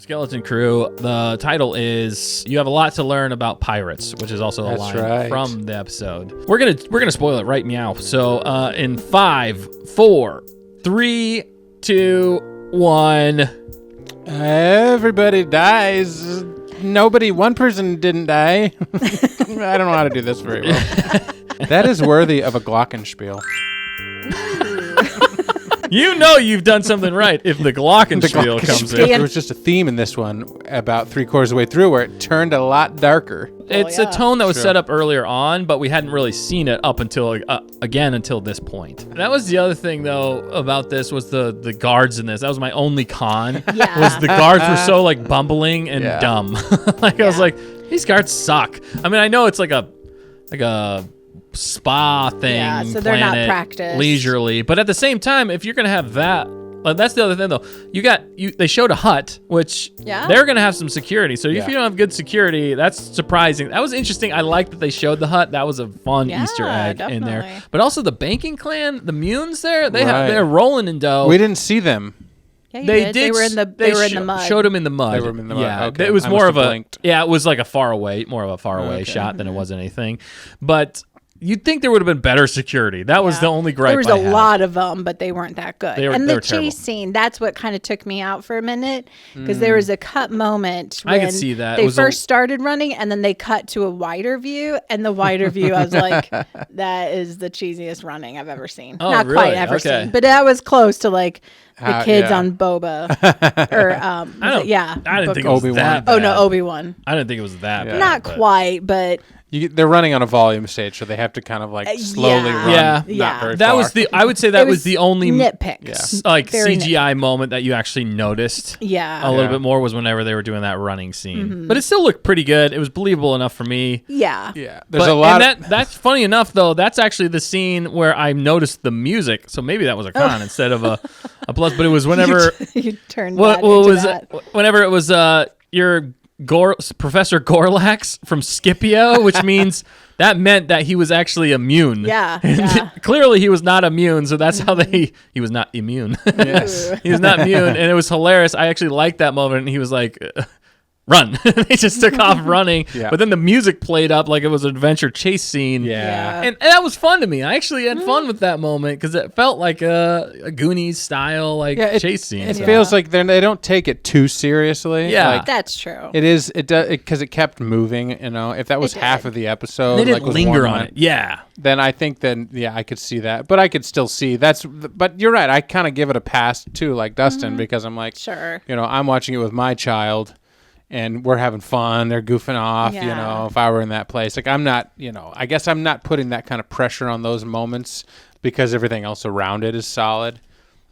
Skeleton Crew. The title is "You Have a Lot to Learn About Pirates," which is also a line from the episode. We're gonna spoil it right meow. So in 5, 4, 3, 2, 1. Everybody dies. One person didn't die. I don't know how to do this very well. That is worthy of a glockenspiel. You know you've done something right if the glockenspiel comes in. There was just a theme in this one about 3/4 of the way through where it turned a lot darker. It's a tone that was set up earlier on, but we hadn't really seen it up until until this point. That was the other thing though about this was the guards in this. That was my only con. Yeah. Was the guards were so like bumbling and dumb. I was like, these guards suck. I mean, I know it's like a spa thing. Yeah, so they're not practiced. Leisurely, but at the same time, if you're gonna have that. That's the other thing, though. They showed a hut, which they're going to have some security. So if you don't have good security, that's surprising. That was interesting. I like that they showed the hut. That was a fun Easter egg in there. But also the banking clan, the Munes there, they're rolling in dough. We didn't see them. Yeah, they did. They were in the mud. Showed them in the mud. They were in the mud. Yeah, okay. It was more of blinked. it was like a far away shot than it was anything. But you'd think there would have been better security. That was the only gripe I had. There was a lot of them, but they weren't that good. And the chase scene, that's what kind of took me out for a minute, because there was a cut moment when I could see that. They first started running, and then they cut to a wider view, and the wider view, I was like, that is the cheesiest running I've ever seen. Oh, Not really? quite ever seen, but that was close to like the kids on Boba. Or, I didn't think it was Obi-Wan. that bad. Oh, no, Obi-Wan. I didn't think it was that bad. Not quite, but... They're running on a volume stage, so they have to kind of like slowly run. Not very that far. was I would say that was the only nitpick. Like CGI moment that you actually noticed. Yeah. A little bit more was whenever they were doing that running scene. But it still looked pretty good. It was believable enough for me. Yeah. Yeah. There's a lot that's funny enough though. That's actually the scene where I noticed the music. So maybe that was a con instead of a plus, but it was whenever you turned that. Whenever it was your Professor Gorlax from Scipio, which means that meant that he was actually immune. Yeah. Clearly he was not immune, so that's how he was not immune. Yes. He was not immune, and it was hilarious. I actually liked that moment, and he was like, run. They just took off running, but then the music played up like it was an adventure chase scene. And that was fun to me. I actually had fun with that moment because it felt like a Goonies style chase scene. It feels like they don't take it too seriously. Yeah, that's true. It is. It does because it kept moving. If that was half of the episode, they didn't linger on it. Yeah. Then I think I could see that, but I could still see that's. But you're right. I kind of give it a pass too, like Dustin, because I'm like, sure. I'm watching it with my child. And we're having fun. They're goofing off, if I were in that place. Like, I'm not, I guess I'm not putting that kind of pressure on those moments because everything else around it is solid.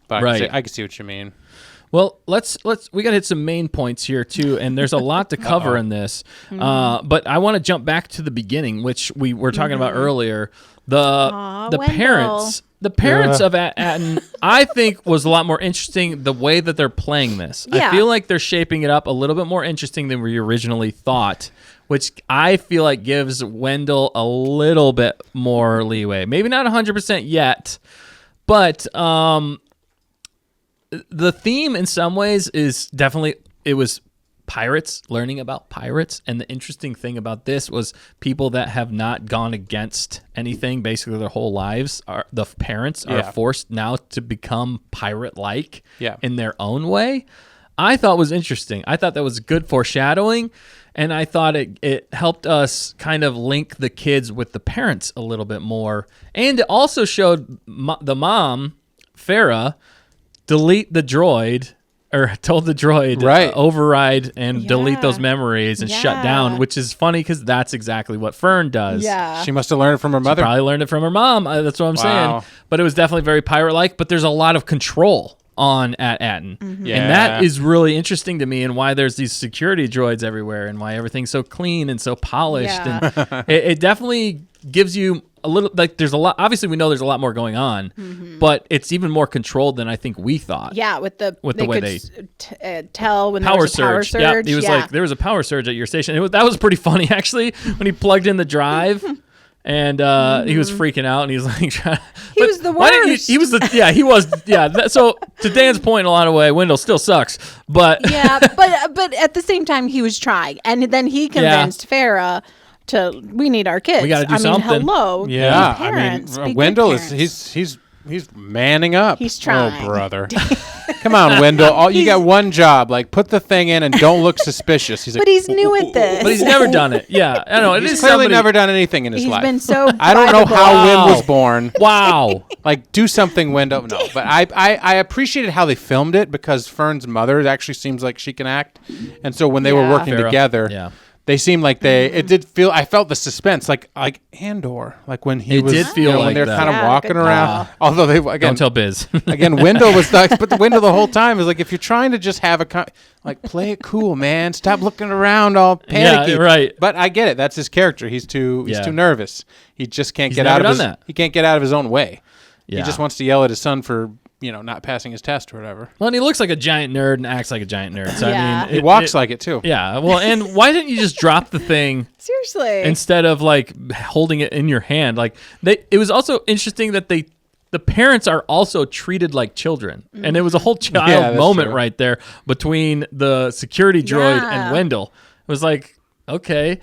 But I can see what you mean. Well, let's we got to hit some main points here too, and there's a lot to cover in this. But I want to jump back to the beginning, which we were talking about earlier. The parents. The parents of Atten, I think, was a lot more interesting the way that they're playing this. Yeah. I feel like they're shaping it up a little bit more interesting than we originally thought, which I feel like gives Wendell a little bit more leeway. Maybe not 100% yet, but the theme in some ways is definitely, it was pirates, learning about pirates. And the interesting thing about this was people that have not gone against anything basically their whole lives, the parents are forced now to become pirate-like in their own way. I thought was interesting. I thought that was good foreshadowing, and I thought it helped us kind of link the kids with the parents a little bit more. And it also showed the mom, Farah, delete the droid, or told the droid override and delete those memories and shut down, which is funny because that's exactly what Fern does. Yeah. She must have learned it from her mother. She probably learned it from her mom. That's what I'm saying. But it was definitely very pirate-like, but there's a lot of control at Atten. And that is really interesting to me, and why there's these security droids everywhere and why everything's so clean and so polished. And it definitely gives you a little, like, there's a lot, obviously we know there's a lot more going on, but it's even more controlled than I think we thought. Yeah, with the way they tell when power there was a power surge. Yeah, he was like, there was a power surge at your station. That was pretty funny, actually, when he plugged in the drive. And he was freaking out, and he was like, He was the worst. He was he was, so to Dan's point, in a lot of way, Wendell still sucks, but Yeah, but at the same time, he was trying, and then he convinced Farrah we need our kids. We gotta do something. Hello, Yeah, parents, be good Wendell parents. he's manning up. He's trying. Oh, brother. Come on, Wendell. You got one job. Like, put the thing in and don't look suspicious. He's like, But he's new at this. but he's never done it. Yeah, I know. He's clearly never done anything in his life. He's been so. I don't know how Wow. Wynn was born. Wow. Like, do something, Wendell. No, but I appreciated how they filmed it because Fern's mother actually seems like she can act, and so when they were working Farrah. together, Yeah. they seemed like it did feel. I felt the suspense, like Andor, like when he It was. did feel when like they're that. kind of Yeah, walking good around. call. Although they again Don't tell Biz. again, Wendell was like, but the Wendell the whole time is like, if you're trying to just have like play it cool, man. Stop looking around all panicky. Yeah, right. But I get it. That's his character. He's too nervous. He just can't He's get never out of done his. that. He can't get out of his own way. Yeah. He just wants to yell at his son for not passing his test or whatever. Well, and he looks like a giant nerd and acts like a giant nerd. So Yeah. I mean, He walks like it too. Yeah. Well, and why didn't you just drop the thing Seriously. instead of like holding it in your hand? Like it was also interesting that the parents are also treated like children, and it was a whole child that's moment true. right there between the security droid Yeah. and Wendell. It was like, okay.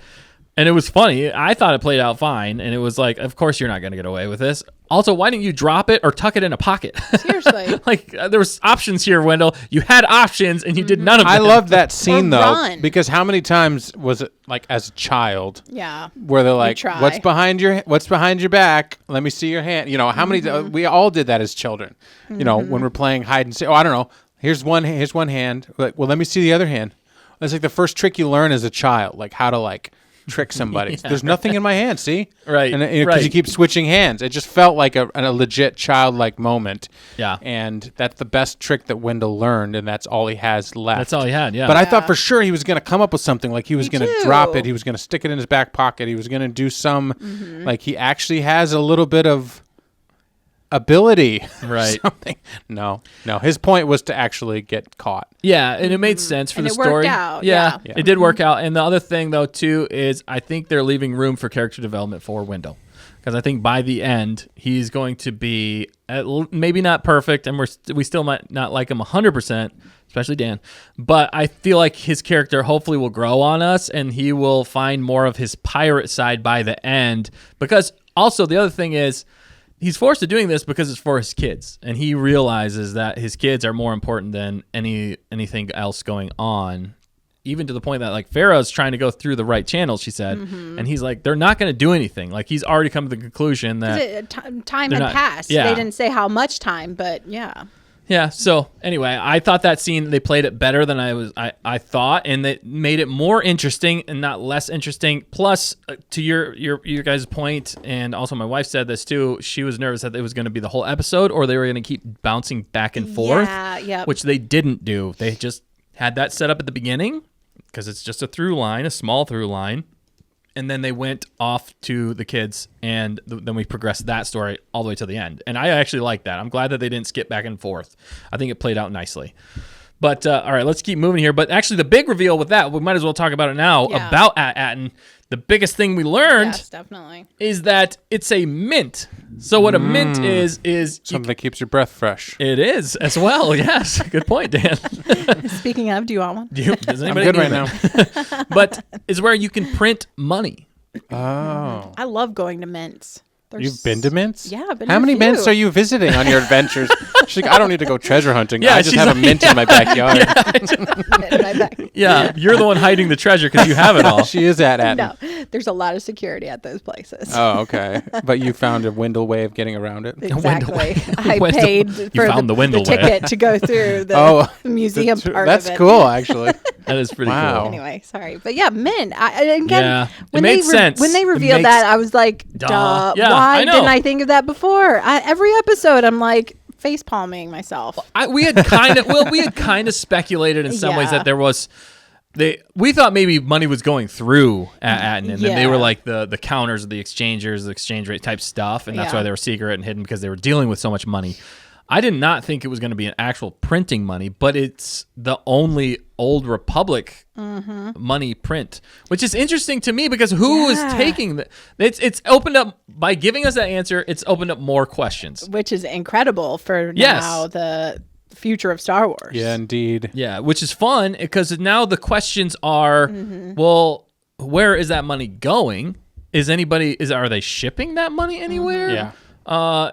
And it was funny. I thought it played out fine. And it was like, of course you're not going to get away with this. Also, why didn't you drop it or tuck it in a pocket? Seriously. Like, there was options here, Wendell. You had options, and you did none of them. I love that scene Or though, run. because how many times was it like as a child Yeah. where they're like, try. "What's behind your back? Let me see your hand." How many? We all did that as children. When we're playing hide and seek. Oh, I don't know. Here's one hand. Like, well, let me see the other hand. That's like the first trick you learn as a child, like how to trick somebody. There's nothing in my hand. See, Right, And because right. you keep switching hands, it just felt like a legit childlike moment. Yeah. And that's the best trick that Wendell learned, and that's all he has left. That's all he had, yeah. But I thought for sure he was going to come up with something. Like he was going to too. drop it. He was going to stick it in his back pocket. He was going to do some, like he actually has a little bit of ability. Right. Something. No. His point was to actually get caught. Yeah, and it made sense for And the it worked story. out, Yeah, yeah. it did work out. And the other thing, though, too, is I think they're leaving room for character development for Wendell. Because I think by the end, he's going to be maybe not perfect, and we still might not like him 100%, especially Dan. But I feel like his character hopefully will grow on us, and he will find more of his pirate side by the end. Because also, the other thing is, he's forced to doing this because it's for his kids, and he realizes that his kids are more important than anything else going on. Even to the point that like Farrah's trying to go through the right channels, she said, and he's like, they're not going to do anything. Like he's already come to the conclusion that Time They're had not- passed. yeah. They didn't say how much time, but yeah. yeah. So anyway, I thought that scene they played it better than I thought, and it made it more interesting and not less interesting. Plus, to your guys' point, and also my wife said this too. She was nervous that it was going to be the whole episode, or they were going to keep bouncing back and forth. Yeah, yep. Which they didn't do. They just had that set up at the beginning because it's just a through line, a small through line. And then they went off to the kids, and then we progressed that story all the way to the end. And I actually like that. I'm glad that they didn't skip back and forth. I think it played out nicely. But, all right, let's keep moving here. But actually, the big reveal with that, we might as well talk about it now, Yeah. about Atten. The biggest thing we learned Yes, definitely. is that it's a mint. So what a mint is Something that keeps your breath fresh. it is as well. Yes, good point, Dan. Speaking of, do you want one? Does I'm anybody good need right that? now. But it's where you can print money. Oh. I love going to mints. You've been to mints? Yeah, I've been How to a many few. mints are you visiting on your adventures? She's like, I don't need to go treasure hunting. Yeah, I just she's have a like- mint in my backyard. In my back. Yeah, you're the one hiding the treasure because you have it all. She is at Atten. No, there's a lot of security at those places. Oh, okay. But you found a Wendell way of getting around it. Exactly. I Wendell- paid you for found the Wendell way. ticket to go through the Oh, museum part That's of it. cool, actually. That is pretty Wow. cool. Anyway, sorry, but yeah, mint. And again, Yeah, it when made they sense. when they It revealed makes- that, I was like, Duh. duh. Yeah, why I know. didn't I think of that before? Every episode, I'm like face palming myself. We had kind of speculated in some ways Yeah. that there was. We thought maybe money was going through at Atten, and then they Yeah. were like the counters, the exchangers, the exchange rate type stuff, and that's Yeah. why they were secret and hidden because they were dealing with so much money. I did not think it was going to be an actual printing money, but it's the only Old Republic money print, which is interesting to me because who is taking the? It's opened up by giving us that answer. It's opened up more questions, which is incredible for now the future of Star Wars. Yeah, indeed. Yeah, which is fun because now the questions are, well, where is that money going? Are they shipping that money anywhere? Yeah.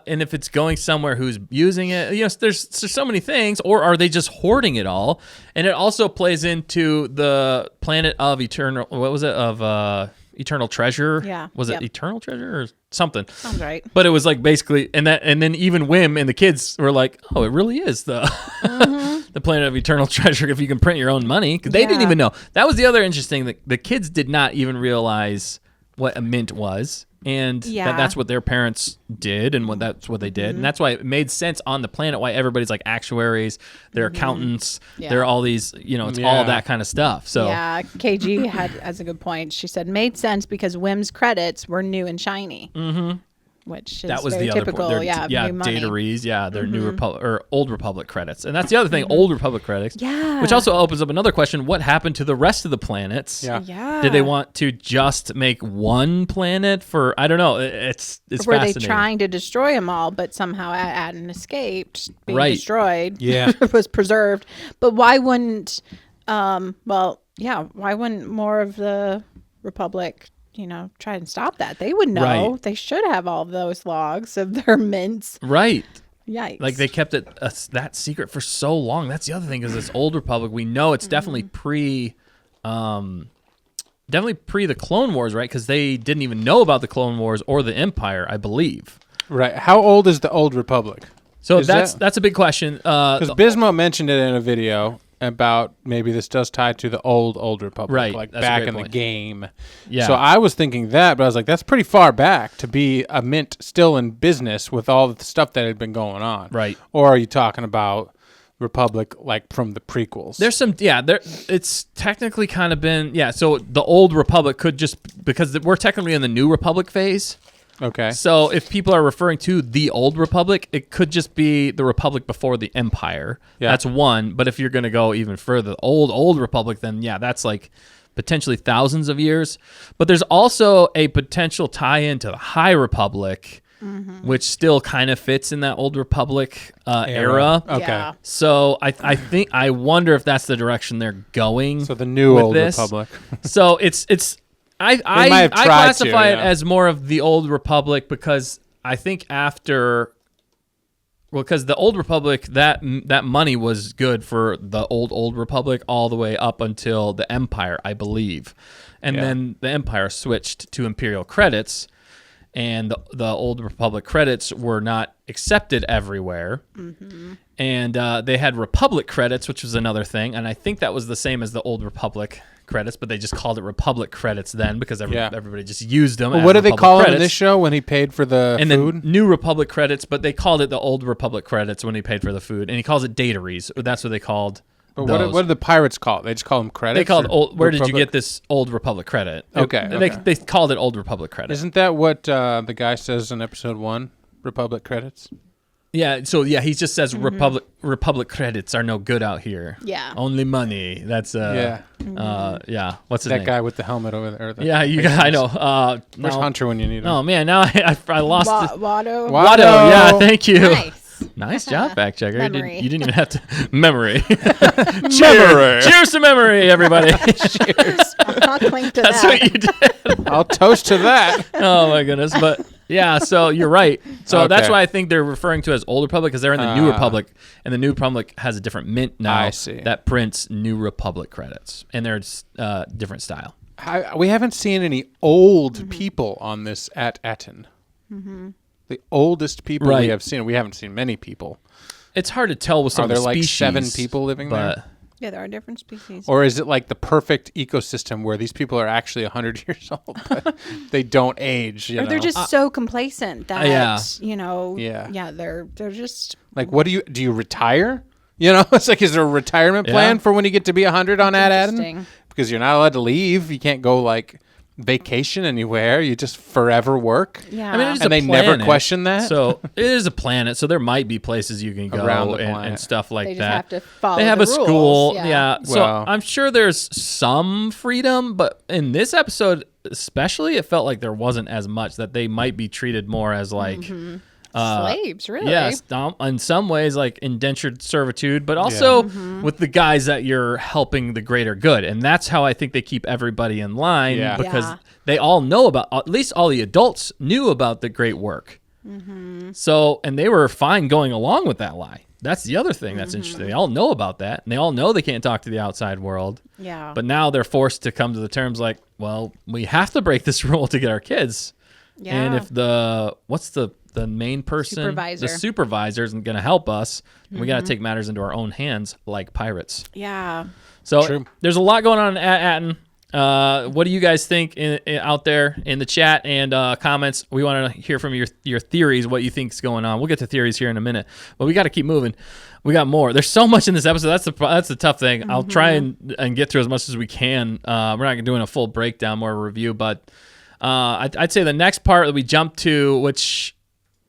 And if it's going somewhere, who's using it? There's so many things. Or are they just hoarding it all? And it also plays into the planet of eternal. What was it? Of eternal treasure? Yeah. Was it eternal treasure or something? Sounds right. But it was like basically, and then even Wim and the kids were like, oh, it really is the the planet of eternal treasure if you can print your own money. 'Cause they didn't even know. That was the other interesting. The kids did not even realize what a mint was. And that's what their parents did, and that's what they did, and that's why it made sense on the planet why everybody's like actuaries, they're accountants, they're all these, it's all that kind of stuff. So KG has a good point. She said made sense because Wim's credits were new and shiny. Which is that was very the typical, other point. new money. Dataries, they're New Republic or Old Republic credits, and that's the other thing, Old Republic credits. Yeah, which also opens up another question: what happened to the rest of the planets? Yeah. Did they want to just make one planet for? I don't know. It's were fascinating. they trying to destroy them all, but somehow Aden escaped being Right. destroyed? Yeah, was preserved. But why wouldn't? Why wouldn't more of the Republic? Try and stop that. They would know. Right. They should have all of those logs of their mints. Right. Yikes. Like they kept it that secret for so long. That's the other thing is this Old Republic. We know it's definitely pre the Clone Wars, right? Because they didn't even know about the Clone Wars or the Empire, I believe. right. How old is the Old Republic? So Is that's a big question. Because Bismo mentioned it in a video about maybe this does tie to the Old Republic, Right, like that's a back great in point. the game. Yeah. So I was thinking that, but I was like, that's pretty far back to be a mint still in business with all the stuff that had been going on. Right. Or are you talking about Republic like from the prequels? There's some, it's technically kind of been, so the Old Republic could just, because we're technically in the New Republic phase. Okay. So if people are referring to the Old Republic, it could just be the Republic before the Empire. Yeah. That's one. But if you're going to go even further, Old Republic, then that's like potentially thousands of years. But there's also a potential tie-in to the High Republic, which still kind of fits in that Old Republic era. Okay. Yeah. So I wonder if that's the direction they're going. So the new with Old this. Republic. So it's I might have tried classify to, it as more of the Old Republic because I think because the Old Republic that money was good for the Old Republic all the way up until the Empire, I believe, and then the Empire switched to Imperial credits, and the Old Republic credits were not accepted everywhere. And they had Republic credits, which was another thing, and I think that was the same as the Old Republic credits, but they just called it Republic credits then because everybody just used them. Well, as what did they Republic call credits. him in this show when he paid for the And food? then New Republic credits, but they called it the Old Republic credits when he paid for the food, and he calls it dataries. That's what they called. But those. what did the pirates call it? They just call them credits? They called or where did you Republic? get this Old Republic credit? Okay. They called it Old Republic credit. Isn't that what the guy says in episode 1? Republic credits? Yeah, so he just says Republic credits are no good out here. Yeah. Only money. That's what's his That name? guy with the helmet over there. I know. Where's now- Hunter when you need him? Oh man, now I lost it. Watto. Watto. Watto, yeah, thank you. Nice. Nice job, fact checker. Memory. You didn't even have to memory. Cheers to memory, everybody. Cheers. I'll clink to That's that. what you did. I'll toast to that. Oh my goodness, but yeah, so you're right. So that's Okay. why I think they're referring to as Old Republic because they're in the New Republic, and the New Republic has a different mint now I see. that prints New Republic credits, and there's different style. We haven't seen any old people on this at Etten. The oldest people Right. we have seen. We haven't seen many people. It's hard to tell with some Are of the there like species, 7 people living but there? Yeah, there are different species. Or is it like the perfect ecosystem where these people are actually 100 years old, but they don't age? Or they're just so complacent that Yeah. they're just like, what do you retire? It's like, is there a retirement plan for when you get to be 100 on Ad Adam? interesting. Because you're not allowed to leave. You can't go like vacation anywhere. You just forever work. Yeah. I mean, it's And a they never planet, question that? So it is a planet, so there might be places you can go Around the and planet. stuff like They just that. have to follow They have the a rules. school, Yeah. So Well- I'm sure there's some freedom, but in this episode especially, it felt like there wasn't as much, that they might be treated more as like Slaves, really. yes, in some ways like indentured servitude, but also with the guys that you're helping the greater good. And that's how I think they keep everybody in line, Yeah. because Yeah. they all know about, at least all the adults knew about the great work. So, and they were fine going along with that lie. That's the other thing that's interesting. They all know about that, and they all know they can't talk to the outside world. Yeah. But now they're forced to come to the terms like, well, we have to break this rule to get our kids. Yeah. And if what's the main person, Supervisor. the supervisor isn't going to help us, we got to take matters into our own hands like pirates. Yeah. So True. there's a lot going on at Atten. What do you guys think out there in the chat and comments? We want to hear from your theories, what you think's going on. We'll get to theories here in a minute, but we got to keep moving. We got more. There's so much in this episode. That's the tough thing. I'll try and get through as much as we can. We're not doing a full breakdown, more review, but I'd say the next part that we jump to, which,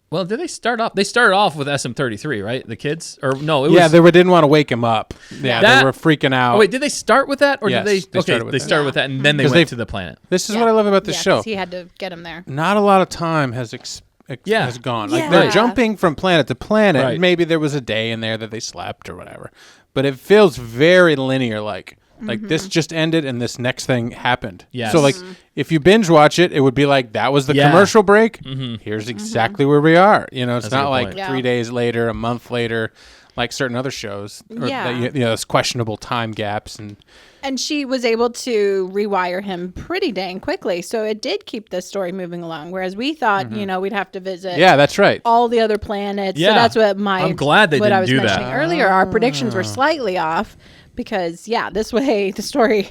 well, did they start off? They started off with SM33, right? The kids, or no? It was, They didn't want to wake him up. Yeah, That- they were freaking out. Oh wait, did they start with that, or Yes, did they? they started with they that. started with that, and then they 'Cause went they- to the planet. This is what I love about the Yeah, show. 'cause he had to get him there. Not a lot of time has has gone. Like they're Yeah. jumping from planet to planet. Right. Maybe there was a day in there that they slept or whatever, but it feels very linear. Like this just ended and this next thing happened. Yes. So like if you binge watch it, it would be like that was the Yeah. commercial break. Here's exactly where we are. You know, it's That's a not good like point. Yeah. 3 days later, a month later, like certain other shows. Or Yeah. that, you know, there's questionable time gaps and. And she was able to rewire him pretty dang quickly. So it did keep the story moving along. Whereas we thought, we'd have to visit Yeah, that's right. all the other planets. Yeah. So that's what I'm glad they what I didn't was do that. mentioning earlier. Our predictions were slightly off because this way the story,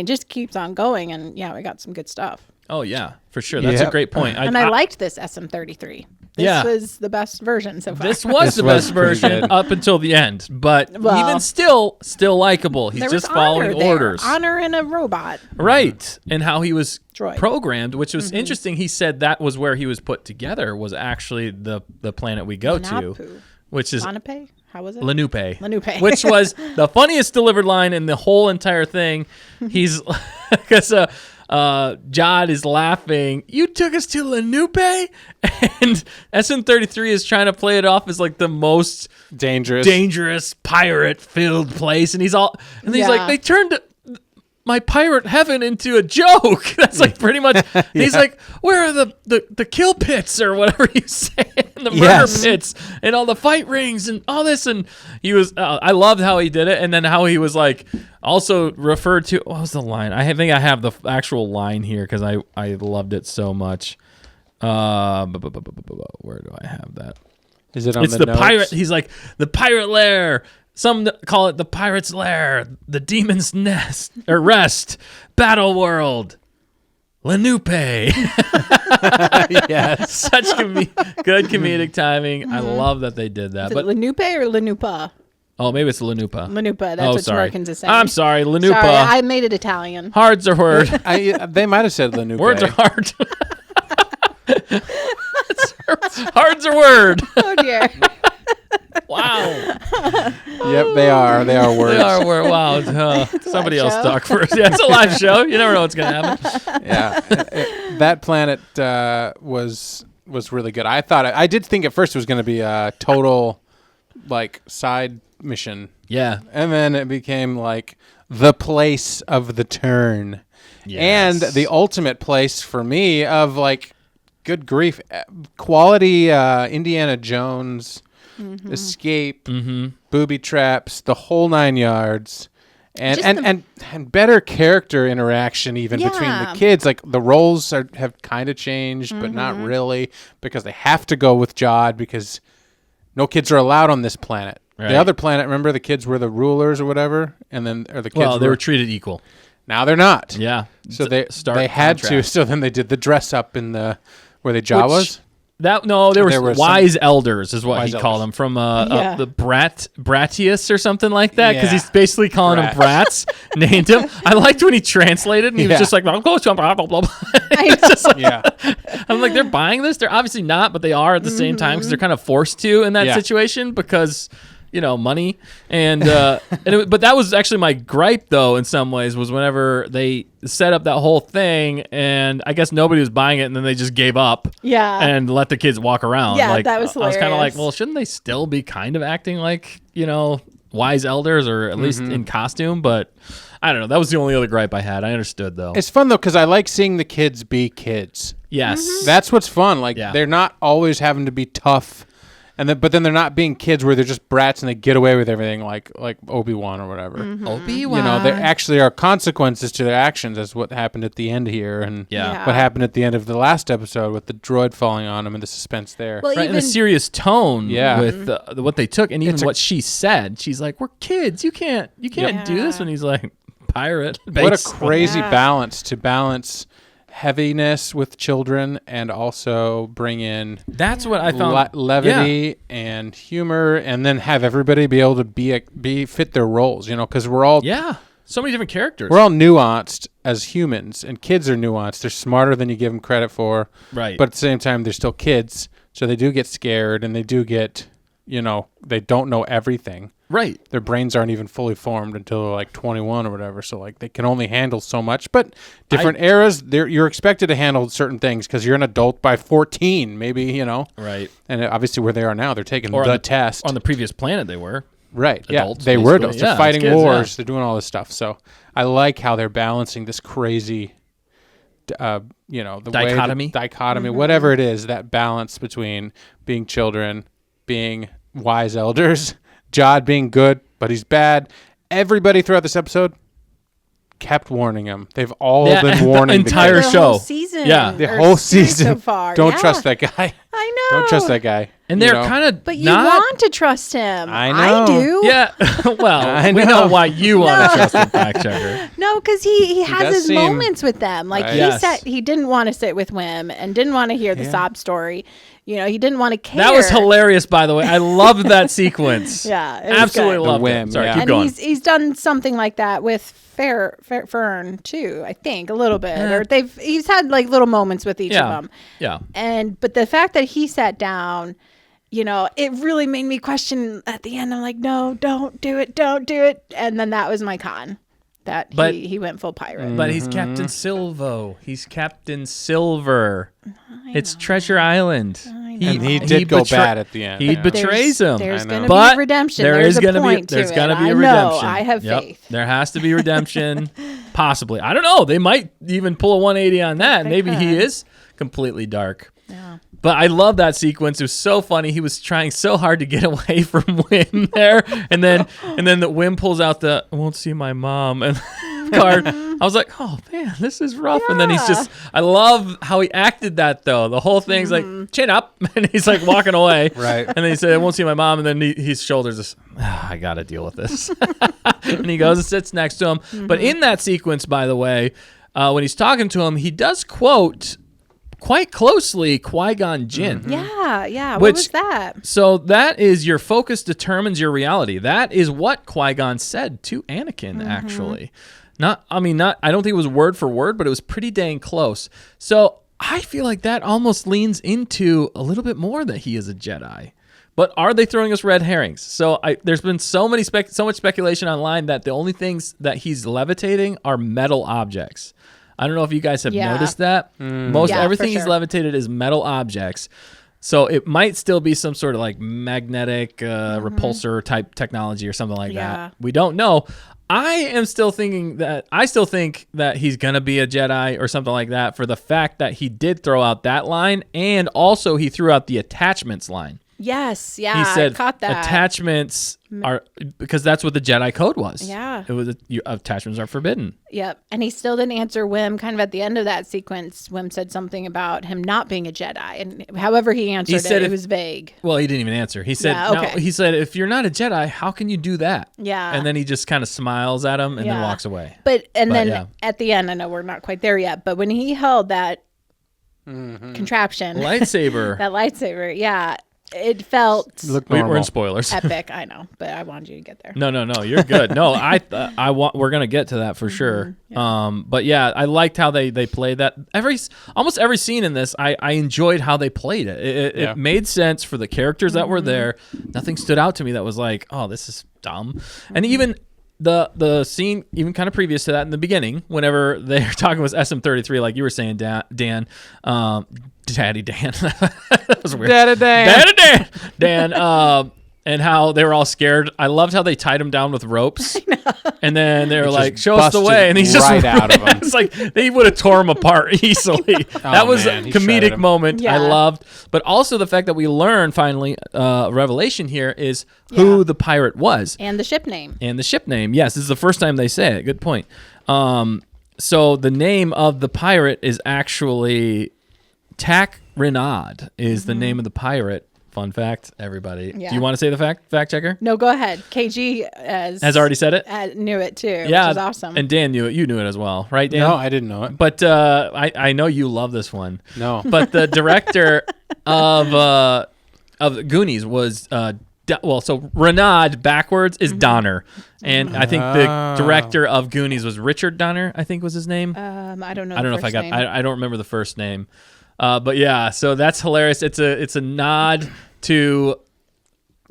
just keeps on going, and we got some good stuff. Oh yeah, for sure. That's a Yep. great point. And I liked this SM33. This Yeah. was the best version so far. This was the was best pretty version good. up until the end, but Well, even still likable. He's there just was following honor there. orders, Honor in a robot. right? And how he was Droid. programmed, which was interesting. He said that was where he was put together. Was actually the planet we go to, Napu. which is Lenape? How was it? Lenupe. Lenupe. Which was the funniest delivered line in the whole entire thing. He's because Jod is laughing. You took us to Lenupe, and SN33 is trying to play it off as like the most Dangerous. pirate-filled place, and he's like, Yeah. they turned my pirate heaven into a joke. That's like pretty much. He's like, where are the kill pits or whatever you say, and the murder Yes. pits, and all the fight rings and all this. And he was, I loved how he did it, and then how he was like also referred to. What was the line? I think I have the actual line here because I loved it so much. Where do I have that? Is it on It's the the notes? pirate. He's like the pirate lair. Some call it the pirate's lair, the demon's nest or rest, battle world, Lenupe. Yes. Such good comedic timing. I love that they did that. Is it But Lenupe or Lenupa? oh, maybe it's Lenupa. Lenupa. That's Oh, what sorry. Americans are saying. I'm sorry, Lenupa. Sorry, I made it Italian. Hard's a word. They might have said Lenupe. Words are hard. Hard's a word. Oh dear. Wow. Yep, they are. They are words. They are word. Wow. Somebody else show. talk first. Yeah, it's a live show. You never know what's gonna happen. Yeah, that planet was really good. I did think at first it was going to be a total like side mission, Yeah. and then it became like the place of the turn, and Yes. the ultimate place for me of like, good grief, quality Indiana Jones escape, booby traps, the whole 9 yards. And Just and better character interaction even between the Yeah. kids. Like the roles have kind of changed, but not really, because they have to go with Jod because no kids are allowed on this planet. Right. The other planet, remember, the kids were the rulers or whatever, and then or the kids Well, they were treated equal. now they're not. Yeah. So they Stark they had to. contrast. So then they did the dress up in the where the Jawas. There There were was wise elders, is what Wise he called elders. them from Yeah. the Bratius or something like that, because Yeah. he's basically calling them brats. Named him. I liked when he translated, and he was Yeah. just like, blah, blah, blah, blah, blah. It's just like, Yeah. I'm like, they're buying this. They're obviously not, but they are at the same time because they're kind of forced to in that Yeah. situation because. Money but that was actually my gripe though in some ways was whenever they set up that whole thing and I guess nobody was buying it and then they just gave up and let the kids walk around. Yeah, Like, that was I was kind of like, hilarious. well, shouldn't they still be kind of acting like, wise elders or at least in costume? But I don't know. That was the only other gripe I had. I understood though. It's fun though because I like seeing the kids be kids. Yes. That's what's fun. Like Yeah. they're not always having to be tough, but then they're not being kids where they're just brats and they get away with everything like Obi-Wan or whatever. Obi-Wan. There actually are consequences to their actions. That's what happened at the end here, and Yeah. what happened at the end of the last episode with the droid falling on him and the suspense there. Well, Right, even and the serious tone Yeah. with what they took, and even It's what she said. She's like, "We're kids. You can't do this." And he's like, "Pirate." What a base." crazy Yeah. balance heaviness with children and also bring in That's what I found. levity and humor, and then have everybody be able to be fit their roles. Because we're all So many different characters. we're all nuanced as humans, and kids are nuanced. They're smarter than you give them credit for, Right. but at the same time, they're still kids, so they do get scared, and they do get, they don't know everything. right. Their brains aren't even fully formed until they're like 21 or whatever, so like they can only handle so much. But different eras, you're expected to handle certain things because you're an adult by 14, maybe, Right. And obviously where they are now, they're taking Or the test. On the previous planet, they were. Right. adults, Yeah, they were basically. adults. They're Yeah, fighting as kids, wars. yeah. They're doing all this stuff. So I like how they're balancing this crazy, the Dichotomy? dichotomy, whatever it is, that balance between being children, being wise elders, Jod being good, but he's bad. Everybody throughout this episode kept warning him. They've all Yeah, been the warning entire the the kid. show. whole season. Yeah. The or whole series season. so far. Don't Yeah. trust that guy. I know. Don't trust that guy. And You they're know? kind of But you not. want to trust him. I know. I do. Yeah. Well, I we know. know why you want to trust the fact checker. No, because he has does his seem- moments with them. Like Right. he Yes. said he didn't want to sit with Wim and didn't want to hear the sob story. He didn't want to care. That was hilarious, by the way. I loved that sequence. Yeah, it was Absolutely good. loved The it. whim, Sorry, yeah. keep And going. he's done something like that with Fern too. I think a little bit, or he's had like little moments with each of them. Yeah. But the fact that he sat down, it really made me question at the end. I'm like, no, don't do it. And then that was my con. That But- he went full pirate. But he's Captain Silvo. He's Captain Silver. It's Treasure Island. And he did go bad at the end. He yeah. betrays him. There's I know. going to But be redemption. there There's is going to be point there's to going it. to be a I redemption. know. I have Yep. faith. There has to be redemption. Possibly. I don't know. They might even pull a 180 on that. They Maybe he could. is completely dark. Yeah. But I love that sequence. It was so funny. He was trying so hard to get away from Wim there, and then the Wim pulls out the "I won't see my mom" and card. I was like, "Oh man, this is rough." And then he's just, I love how he acted that though. The whole thing's like chin up, and he's like walking away. Right. And then he said, "I won't see my mom," and then his shoulders just, I gotta deal with this. And he goes and sits next to him. But in that sequence, by the way, when he's talking to him, he does quote quite closely Qui-Gon Jinn. Yeah. What Which- was that? So that is your focus determines your reality. That is what Qui-Gon said to Anakin, actually. I don't think it was word for word, but it was pretty dang close. So I feel like that almost leans into a little bit more that he is a Jedi. But are they throwing us red herrings? So there's been so much speculation online that the only things that he's levitating are metal objects. I don't know if you guys have Yeah. noticed that. Most Yeah, everything for he's sure. levitated is metal objects. So it might still be some sort of like magnetic repulsor type technology or something like Yeah. that. We don't know. I still think that he's going to be a Jedi or something like that for the fact that he did throw out that line, and also he threw out the attachments line. Yes. Yeah. He said I caught that. attachments are, because that's what the Jedi code was. Yeah. It was attachments are forbidden. Yep. And he still didn't answer Wim. Kind of at the end of that sequence, Wim said something about him not being a Jedi. And however he answered said it if- was vague. Well, he didn't even answer. He said, Yeah, okay. no, he said, if you're not a Jedi, how can you do that? Yeah. And then he just kind of smiles at him and then Yeah. walks away. But But, then yeah. at the end, I know we're not quite there yet, but when he held that contraption. Lightsaber. That lightsaber, yeah. It felt Look We're normal. in spoilers. epic, I know, but I wanted you to get there. No, you're good. No, I want. We're gonna get to that for sure. yeah. But yeah, I liked how they played that. Almost every scene in this, I enjoyed how they played it. It made sense for the characters that were there. Nothing stood out to me that was like, oh, this is dumb. And even the scene, even kind of previous to that in the beginning, whenever they're talking with SM33, like you were saying, Dan. Daddy Dan. That was weird. Dan. And how they were all scared. I loved how they tied him down with ropes. And then they were like, show us the way. And he's just right out of him. It's like they would have tore him apart easily. That was man, a he shredded comedic him. moment I Yeah. loved. But also the fact that we learn finally, revelation here is who the pirate was. And the ship name. And the ship name. Yes, this is the first time they say it. Good point. So the name of the pirate is actually Tack Renaud is the name of the pirate. Fun fact, everybody. Yeah. Do you want to say the fact checker? No, go ahead. KG Has already said it? knew it too, Yeah. which is awesome. And Dan knew it. You knew it as well, right, Dan? No, I didn't know it. But I know you love this one. No. But the director of Goonies was so Renaud backwards is Donner, and I think the director of Goonies was Richard Donner. I think was his name. I don't know. I don't know if I got. I don't remember the first name. But yeah, so that's hilarious. It's a nod to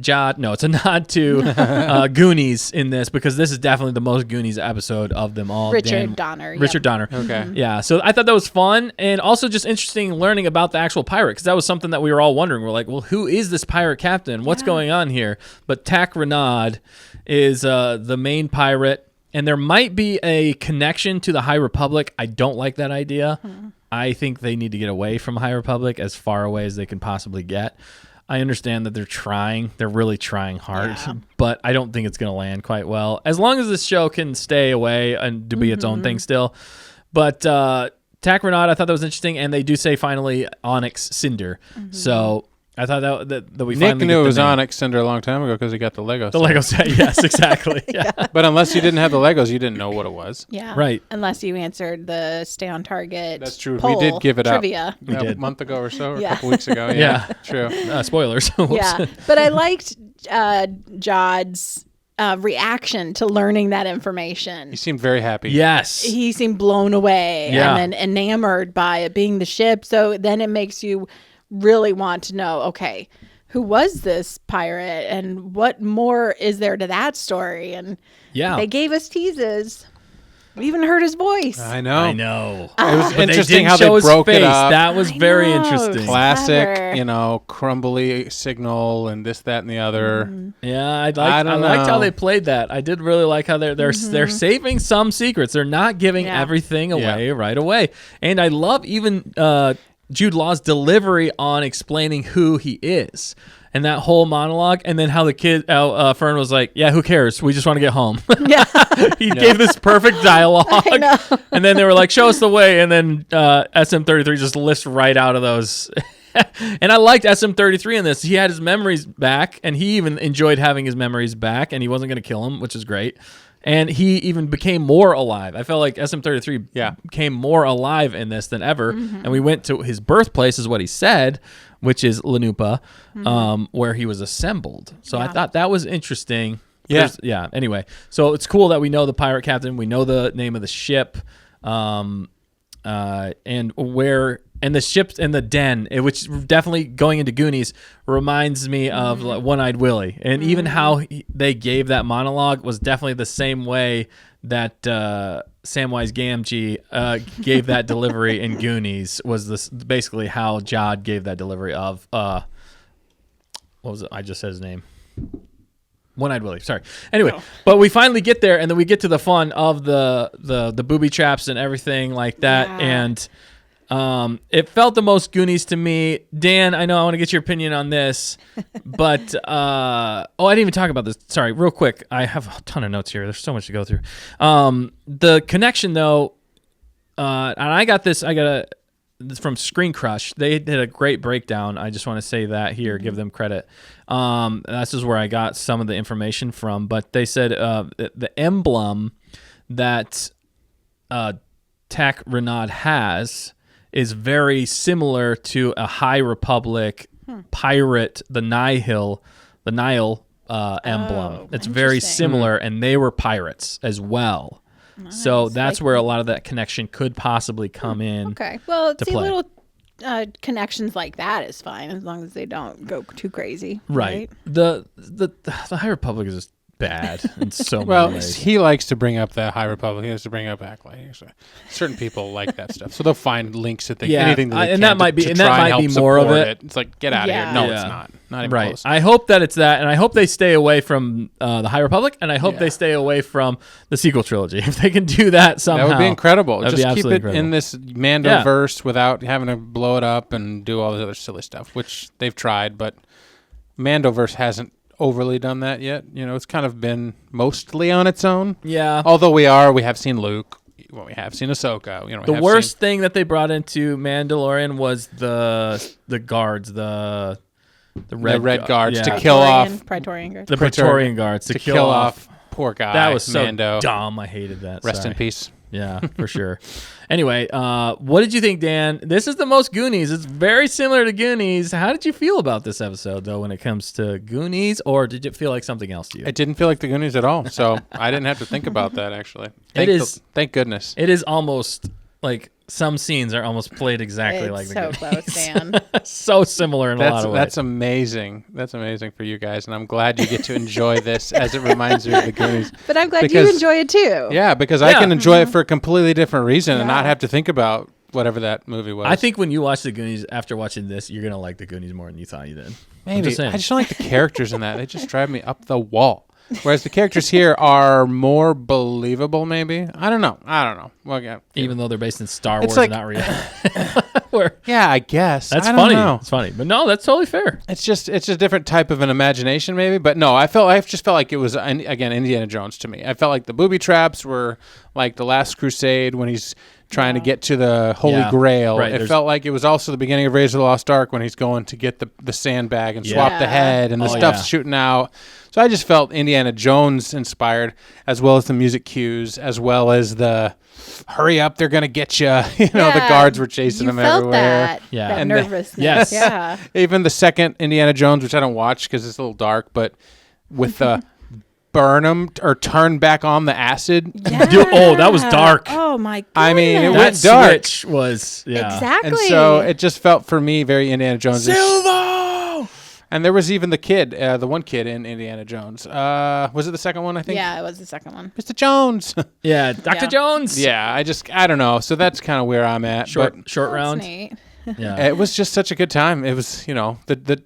Jod. No, it's a nod to Goonies in this because this is definitely the most Goonies episode of them all. Richard Donner. Yep. Richard Donner. Okay. Yeah, so I thought that was fun and also just interesting learning about the actual pirate because that was something that we were all wondering. We're like, well, who is this pirate captain? What's going on here? But Tack Renaud is the main pirate, and there might be a connection to the High Republic. I don't like that idea. I think they need to get away from High Republic as far away as they can possibly get. I understand that they're trying. They're really trying hard, but I don't think it's going to land quite well. As long as this show can stay away and to be its own thing still. But Tack Renaud, I thought that was interesting, and they do say finally Onyx Cinder. So I thought that we Nick finally knew get it was the name. Onyx Cinder a long time ago because he got the Lego. The Lego set, yes, exactly. Yeah. But unless you didn't have the Legos, you didn't know what it was. Yeah. Right. Unless you answered the stay on target. That's true. Poll, We did give it trivia. up. We did. A month ago or so, or Yeah. a couple weeks ago. Yeah. True. Spoilers. Whoops. Yeah. But I liked Jod's reaction to learning that information. He seemed very happy. Yes. He seemed blown away Yeah. and then enamored by it being the ship. So then it makes you really want to know, okay, who was this pirate and what more is there to that story? And Yeah. they gave us teases. We even heard his voice. I know. I know. It was But they interesting didn't how they show his broke face. it up. That was I very know. interesting. Classic, Clever. crumbly signal and this, that, and the other. Yeah, I liked don't how know. they played that. I did really like how they're saving some secrets. They're not giving Yeah. everything away right away. And I love even Jude Law's delivery on explaining who he is. And that whole monologue, and then how the kid, Fern was like, yeah, who cares? We just want to get home. Yeah. He gave this perfect dialogue. I know. And then they were like, show us the way. And then SM33 just lifts right out of those. And I liked SM33 in this. He had his memories back, and he even enjoyed having his memories back, and he wasn't going to kill him, which is great. And he even became more alive. I felt like SM33 became more alive in this than ever. And we went to his birthplace, is what he said, which is Lanupa, where he was assembled. So I thought that was interesting. Yeah. Anyway, so it's cool that we know the pirate captain. We know the name of the ship, and where. And the ships and the den, which definitely going into Goonies reminds me of like One-Eyed Willie. And even how they gave that monologue was definitely the same way that Samwise Gamgee gave that delivery in Goonies. Was this basically how Jod gave that delivery of what was it? I just said his name. One-Eyed Willie. Sorry. Anyway, but we finally get there, and then we get to the fun of the booby traps and everything like that, and. It felt the most Goonies to me. Dan, I know I want to get your opinion on this, but I didn't even talk about this. Sorry, real quick. I have a ton of notes here. There's so much to go through. The connection, though, and I got this from Screen Crush. They did a great breakdown. I just want to say that here, give them credit. This is where I got some of the information from, but they said the emblem that Tack Renaud has is very similar to a High Republic pirate, the Nihil emblem. It's very similar, and they were pirates as well. Nice. So that's where a lot of that connection could possibly come in. Okay. Well, to see, play. little connections like that is fine as long as they don't go too crazy. Right. The High Republic is just bad in so Well, many ways. he likes to bring up the High Republic. He likes to bring up Acolyte. Certain people like that stuff, so they'll find links that they anything that they and can that might to, be to and try that and might help be more of support it. It's like, get out of here. No, it's not. Not even Right. close. I hope that it's that, and I hope they stay away from the High Republic, and I hope they stay away from the sequel trilogy. If they can do that somehow, That would be incredible. That'd Just be keep it absolutely in this Mando verse without having to blow it up and do all this other silly stuff, which they've tried, but Mandoverse hasn't overly done that yet. It's kind of been mostly on its own. Yeah. Although we have seen Luke, we have seen Ahsoka. The worst thing that they brought into Mandalorian was the guards, the red guards to kill off Praetorian guards. the Praetorian guards to kill off poor guy. That was so Mando. dumb. I hated that. Rest Sorry. in peace. Yeah, for sure. Anyway, what did you think, Dan? This is the most Goonies. It's very similar to Goonies. How did you feel about this episode, though, when it comes to Goonies, or did it feel like something else to you? It didn't feel like the Goonies at all, so I didn't have to think about that, actually. Thank goodness. It is almost like some scenes are almost played exactly like the Goonies. So close, Dan. So similar in a lot of ways. That's amazing. That's amazing for you guys, and I'm glad you get to enjoy this as it reminds you of the Goonies. But I'm glad you enjoy it too. Yeah, because I can enjoy it for a completely different reason and not have to think about whatever that movie was. I think when you watch the Goonies after watching this, you're gonna like the Goonies more than you thought you did. Maybe. I just don't like the characters in that. They just drive me up the wall. Whereas the characters here are more believable, maybe. I don't know. Well, yeah. Even though they're based in Star Wars It's like- and not reality. Yeah, I guess. That's I don't funny. know. It's funny. But no, that's totally fair. It's just a different type of an imagination, maybe. But no, I just felt like it was again Indiana Jones to me. I felt like the booby traps were like the Last Crusade when he's trying to get to the Holy Grail. Right, it felt like it was also the beginning of Raiders of the Lost Ark when he's going to get the sandbag and swap the head and the stuff's shooting out. So I just felt Indiana Jones inspired, as well as the music cues, as well as the hurry up, they're gonna get you. The guards were chasing him everywhere. That And nervousness. Yeah. Even the second Indiana Jones, which I don't watch because it's a little dark, but with the burn them or turn back on the acid. Yeah. Oh, that was dark. Oh my goodness. I mean, it That went dark. switch was Exactly. And so it just felt for me very Indiana Jones. Silver. And there was even the one kid in Indiana Jones. Was it the second one, I think? Yeah, it was the second one. Mr. Jones. Yeah, Dr. Yeah. Jones. Yeah, I don't know. So that's kind of where I'm at. Short but round. That's neat. Yeah. it was just such a good time. It was, the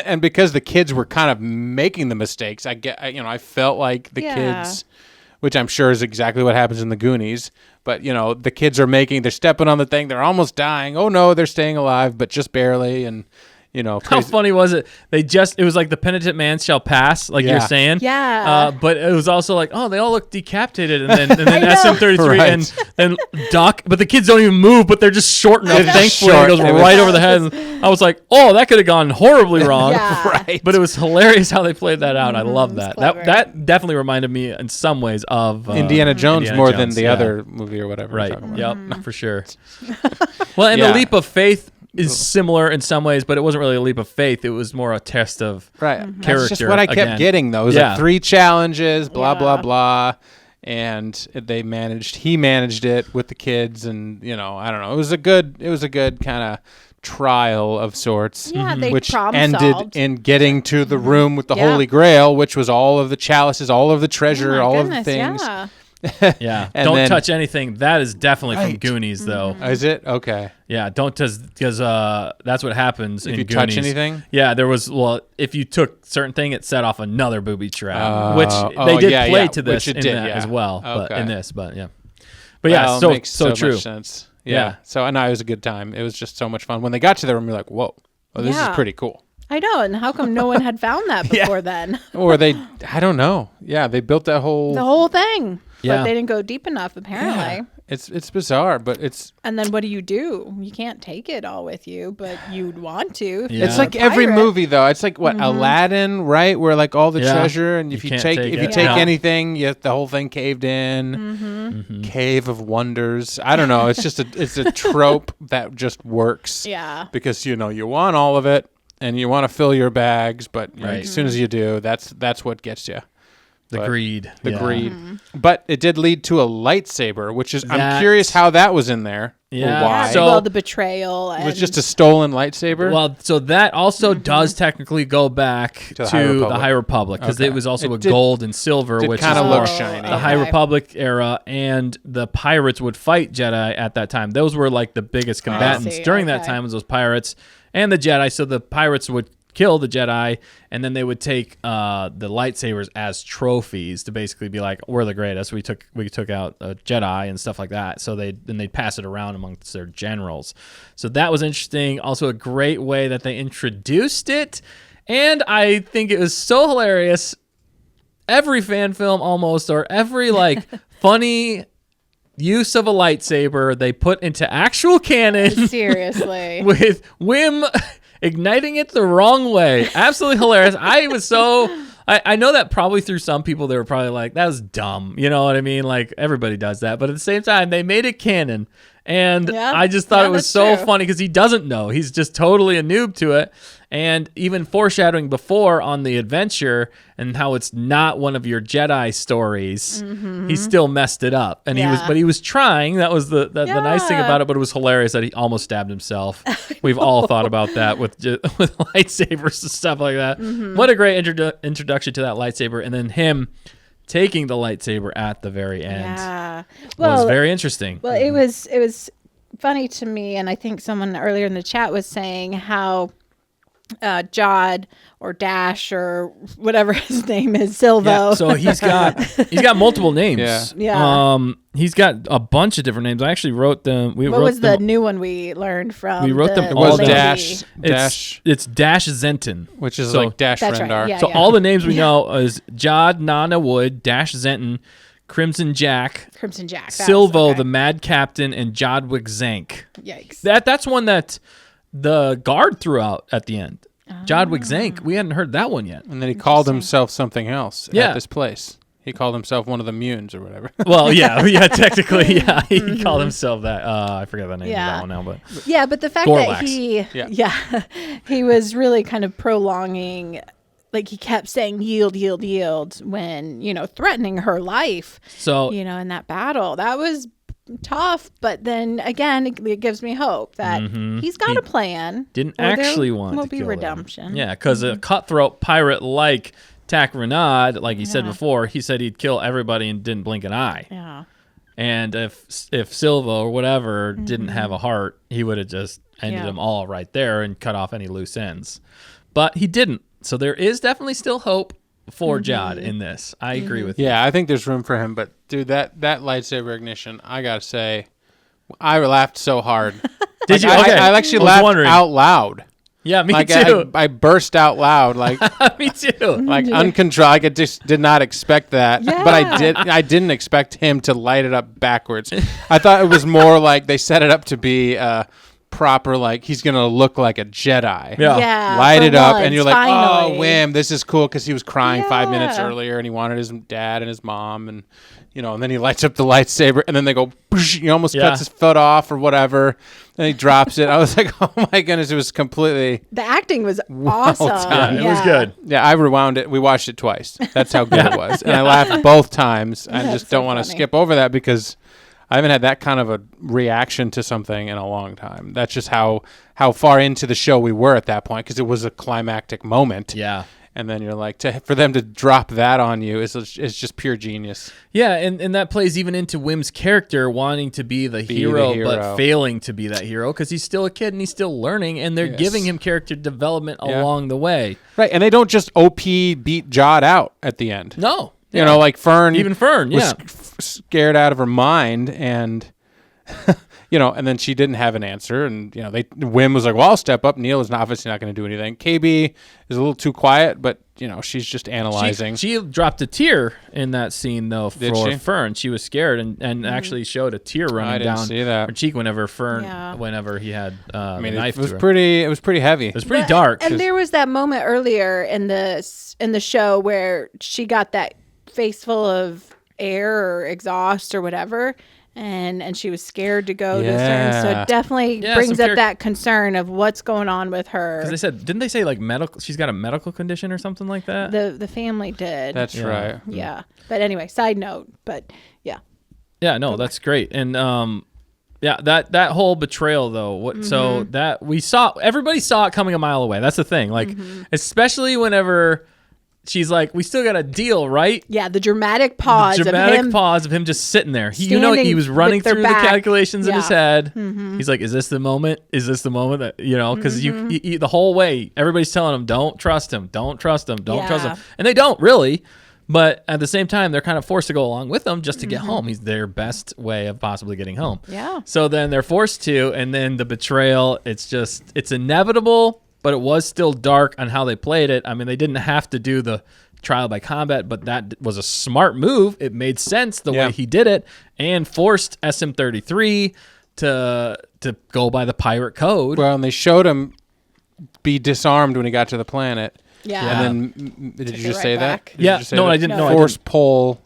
and because the kids were kind of making the mistakes, I felt like the kids, which I'm sure is exactly what happens in the Goonies. But, the kids they're stepping on the thing. They're almost dying. Oh, no, they're staying alive, but just barely. And, How crazy. funny was it? It was like the penitent man shall pass, like you're saying. Yeah. But it was also like, oh, they all look decapitated, and then SM-33 Right. and Doc, but the kids don't even move, but they're just short enough. Thankfully, short. it goes It was- right over the head. And I was like, oh, that could have gone horribly wrong. Yeah. Right. But it was hilarious how they played that out. I love that. clever. That definitely reminded me in some ways of Indiana Jones Indiana more Jones, than the yeah. other movie or whatever. we're Right. talking about. Yep. For sure. Well, and the leap of faith is similar in some ways, but it wasn't really a leap of faith. It was more a test of Right. character. That's just what I kept again. getting, though. It was Yeah. like 3 challenges, blah, blah, Yeah. blah. And he managed it with the kids. And, I don't know. It was a good kind of trial of sorts. Yeah, they which problem ended solved. in getting to the room with the Yeah. Holy Grail, which was all of the chalices, all of the treasure, Oh my all goodness, of the things. Yeah. Yeah. And Don't then- touch anything. That is definitely from Right. Goonies, though. Is it? Okay. Yeah. Don't because that's what happens If in you Goonies. touch anything? Yeah. There was if you took certain thing, it set off another booby trap, which Oh, they did yeah, play yeah, to this which it in did, that yeah. as well. But Okay. in this, but yeah, Well, it so makes so true. much sense. Yeah. Yeah. So, and it was a good time. It was just so much fun. When they got to the room, you're like, whoa, this is Yeah. pretty cool. I know. And how come no one had found that before then? Or I don't know. Yeah, they built that whole The whole thing. but they didn't go deep enough apparently. Yeah. It's bizarre, but it's... And then what do? You can't take it all with you, but you'd want to. Yeah. It's like every movie, though. It's like, what, Aladdin, right? Where, like, all the treasure, and if you take anything, the whole thing caved in. Cave of Wonders. I don't know. It's just it's a trope that just works. Yeah. Because, you want all of it, and you want to fill your bags, but as soon as you do, that's what gets you. The greed. The greed. But it did lead to a lightsaber, which is... I'm curious how that was in there. Yeah. Or why. So, the betrayal. It was just a stolen lightsaber? Well, so that also does technically go back to the High Republic, because it was also gold and silver, which kind of is look shiny. The High Republic era, and the pirates would fight Jedi at that time. Those were like the biggest combatants during that time, was those pirates and the Jedi. So the pirates would kill the Jedi, and then they would take the lightsabers as trophies to basically be like, we're the greatest. We took out a Jedi and stuff like that. So they'd pass it around amongst their generals. So that was interesting. Also a great way that they introduced it, and I think it was so hilarious. Every fan film almost, or every like funny use of a lightsaber, they put into actual canon. Seriously. With Wim igniting it the wrong way. Absolutely hilarious. I know that probably through some people, they were probably like, that was dumb. You know what I mean? Like, everybody does that. But at the same time, they made it canon. And I just thought it was so funny because he doesn't know. He's just totally a noob to it. And even foreshadowing before on the adventure and how it's not one of your Jedi stories, he still messed it up. And he was trying. That was the nice thing about it. But it was hilarious that he almost stabbed himself. We've all thought about that with lightsabers and stuff like that. What a great introduction to that lightsaber. And then him taking the lightsaber at the very end. Yeah. Well, was very interesting. Well, it was funny to me, and I think someone earlier in the chat was saying how Jod or Dash or whatever his name is, Silvo. Yeah, so he's got multiple names. Yeah. He's got a bunch of different names. I actually wrote them. What was the new one we learned from? We wrote them all down. Dash. It's Dash Zenton, which is like Dash Rendar. Right. Yeah, so all the names we know is Jod, Nana Wood, Dash Zenton, Crimson Jack, Silvo, the Mad Captain, and Jodwick Zank. Yikes. That's one that the guard threw out at the end. Jodwick Zank. We hadn't heard that one yet. And then he called himself something else at this place. He called himself one of the Munes or whatever. Well, technically, he called himself that. I forget the name of that one now, but but the fact that he was really kind of prolonging, like he kept saying yield, yield, yield when threatening her life. So in that battle, that was tough, but then again, it gives me hope that he's got a plan. Didn't actually want to be kill redemption. Them. Yeah, because a cutthroat pirate like Tak Renard, like he said before, he said he'd kill everybody and didn't blink an eye. Yeah. And if Silvo or whatever didn't have a heart, he would have just ended them all right there and cut off any loose ends. But he didn't. So there is definitely still hope for Jod in this. I agree with you. Yeah, I think there's room for him. But, dude, that lightsaber ignition, I got to say, I laughed so hard. Did you? I Okay. I actually laughed out loud. Yeah, me too. I burst out loud, like me too. Like uncontrolled. I just did not expect that, but I didn't expect him to light it up backwards. I thought it was more like they set it up to be proper, like he's gonna look like a Jedi. Yeah, light it up, and you're like, finally. oh, wham, this is cool, because he was crying 5 minutes earlier, and he wanted his dad and his mom, and and then he lights up the lightsaber, and then they go, he almost cuts his foot off or whatever, and he drops it. I was like, oh my goodness, it was completely... The acting was awesome. It was good. Yeah, I rewound it. We watched it twice. That's how good it was. And I laughed both times. I just don't want to skip over that because I haven't had that kind of a reaction to something in a long time. That's just how far into the show we were at that point, because it was a climactic moment. Yeah. And then you're like, for them to drop that on you is just pure genius. Yeah, and that plays even into Wim's character wanting to be the hero, but failing to be that hero because he's still a kid and he's still learning, and they're giving him character development along the way. Right, and they don't just OP beat Jod out at the end. No. You know, like Fern. Even Fern, was scared out of her mind, and And then she didn't have an answer, and Wim was like, "Well, I'll step up." Neil is obviously not going to do anything. KB is a little too quiet, but she's just analyzing. She dropped a tear in that scene though for Fern. She was scared and actually showed a tear running down her cheek whenever whenever he had the knife. It was pretty heavy. It was pretty dark. And there was that moment earlier in the show where she got that face full of air or exhaust or whatever. And she was scared to go to the certain, so it definitely brings up that concern of what's going on with her. Because didn't they say like medical? She's got a medical condition or something like that. The family did. That's right. Yeah, but anyway, side note. But yeah. Yeah, no, that's great, and that whole betrayal though. So that everybody saw it coming a mile away. That's the thing, like especially whenever. She's like, we still got a deal, right? Yeah, the dramatic pause of him just sitting there. He was running through the calculations in his head. He's like, is this the moment? Is this the moment that, because the whole way, everybody's telling him, don't trust him, don't trust him, don't trust him. And they don't really. But at the same time, they're kind of forced to go along with him just to get home. He's their best way of possibly getting home. Yeah. So then they're forced to, and then the betrayal, it's inevitable. But it was still dark on how they played it. I mean, they didn't have to do the trial by combat, but that was a smart move. It made sense the way he did it and forced SM-33 to go by the pirate code. Well, and they showed him be disarmed when he got to the planet. Yeah. And then, did you just say that? I didn't. No, force pull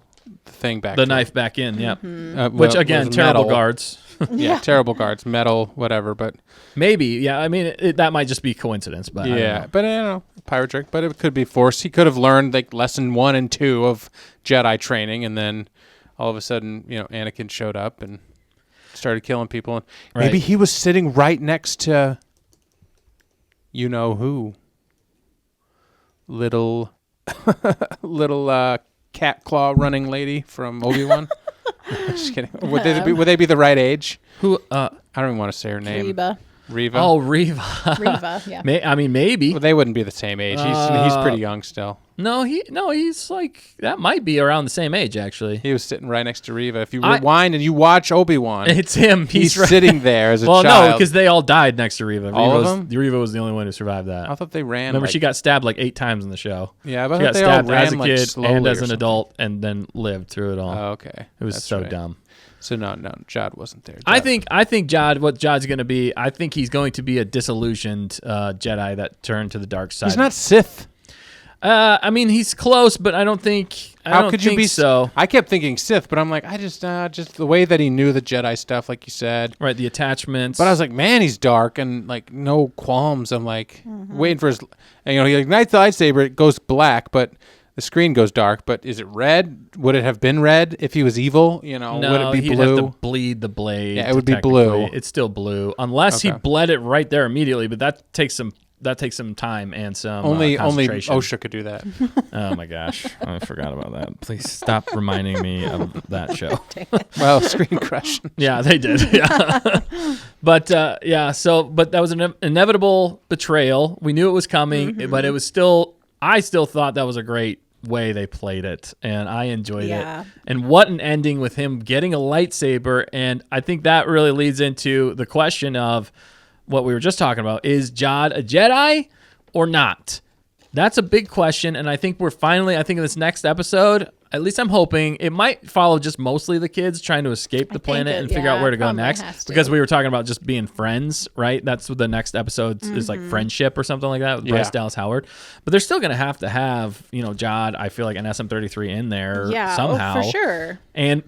the thing back. The knife back in, yeah. Which, again, terrible guards. Yeah, terrible guards, metal, whatever, but maybe, I mean, that might just be coincidence, but but pirate trick, but it could be forced. He could have learned like lesson 1 and 2 of Jedi training, and then all of a sudden, Anakin showed up and started killing people, and maybe he was sitting right next to, who, little cat claw running lady from Obi-Wan. Just kidding. Would they be the right age? Who? I don't even want to say her name. Reva. Oh, Reva. Reva. Yeah. Maybe. Well, they wouldn't be the same age. He's pretty young still. No, he's like that. Might be around the same age actually. He was sitting right next to Reva. If you rewind and you watch Obi-Wan, it's him. He's sitting there as a child. Well, no, because they all died next to Reva. All of them. Reva was the only one who survived that. I thought they ran. Remember, she got stabbed like 8 times in the show. Yeah, but she got they stabbed all ran as a kid and as an something. adult, and then lived through it all. Oh, okay, it was so dumb. So no, Jod wasn't there. I think Jod. What Jod's going to be? I think he's going to be a disillusioned Jedi that turned to the dark side. He's not Sith. I mean, he's close, but I don't think. How could you be so? I kept thinking Sith, but I'm like, I just the way that he knew the Jedi stuff, like you said, right? The attachments. But I was like, man, he's dark and like no qualms. I'm like waiting for his. And, he ignites the lightsaber, it goes black, but the screen goes dark. But is it red? Would it have been red if he was evil? No, would it be he'd blue? have to bleed the blade. Yeah, it would be blue. It's still blue, unless he bled it right there immediately. But that takes some time and some only concentration. OSHA could do that. Oh my gosh, I forgot about that. Please stop reminding me of that show. Well, Screen Crush. Yeah, they did. Yeah, but but that was an inevitable betrayal. We knew it was coming, but it was still. I still thought that was a great way they played it, and I enjoyed it. And what an ending with him getting a lightsaber, and I think that really leads into the question of what we were just talking about. Is Jod a Jedi or not? That's a big question, and I think I think in this next episode, at least I'm hoping, it might follow just mostly the kids trying to escape the planet and figure out where to go next. Because we were talking about just being friends, right? That's what the next episode is, like friendship or something like that with Bryce Dallas Howard. But they're still going to have Jod, I feel like, an SM-33 in there somehow. Oh, for sure. And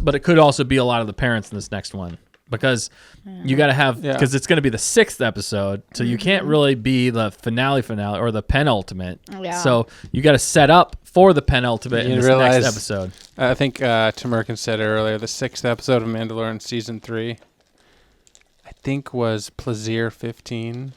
but it could also be a lot of the parents in this next one. Because you got to have, because it's going to be the 6th episode, so you can't really be the finale or the penultimate. Yeah. So you got to set up for the penultimate in this next episode. I think Tamerkin said earlier, the 6th episode of Mandalorian season 3, I think was Plaisir 15.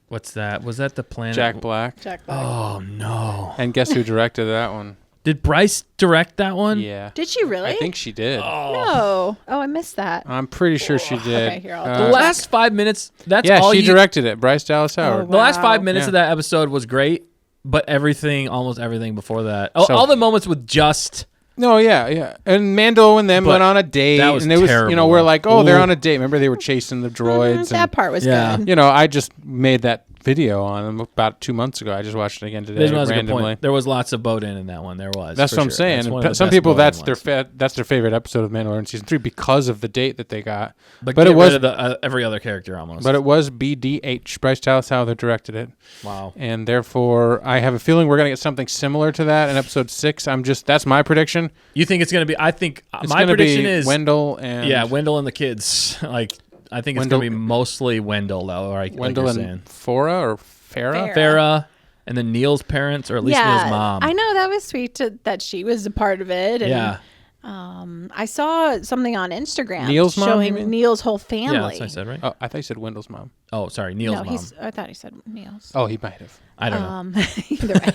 What's that? Was that the planet? Jack Black. Oh no! And guess who directed that one? Did Bryce direct that one? Yeah. Did she really? I think she did. No. Oh, I missed that. I'm pretty sure she did. Okay, here, I'll the last 5 minutes, that's all she directed it. Bryce Dallas Howard. Oh, wow. The last 5 minutes of that episode was great, but almost everything before that. All the moments with just No, yeah. And Mando and them But went on a date. that was and it was, terrible. we're like, oh, they're Ooh. on a date. Remember they were chasing the droids. That and, part was Yeah. good. I just made that video on them about 2 months ago. I just watched it again today That was a good randomly. point. There was lots of boat in that one. There was. That's for what I'm sure. saying. That's one And of the some best people, boat-in that's ones. that's their favorite episode of Mandalorian season 3 because of the date that they got. But it get was, rid of the, every other character almost. but it was BDH. Bryce Dallas Howard directed it, wow. and therefore I have a feeling we're gonna get something similar to that in episode 6. That's my prediction. You think it's going to be? I think It's my gonna prediction be is Wendell and Wendell and the kids. Like I think it's Wendell- going to be mostly Wendell though. Like Wendell you're and saying. Farah or Farah. Farah, and then Neil's parents, or at least Neil's mom. I know that was sweet that she was a part of it. And, Yeah. I saw something on Instagram Neil's mom, you showing mean? Neil's whole family. Yeah, that's what I said, right? Oh, I thought you said Wendell's mom. Oh, sorry, Neil's No, mom. I thought he said Neil's. Oh, he might have. I don't know. Either way.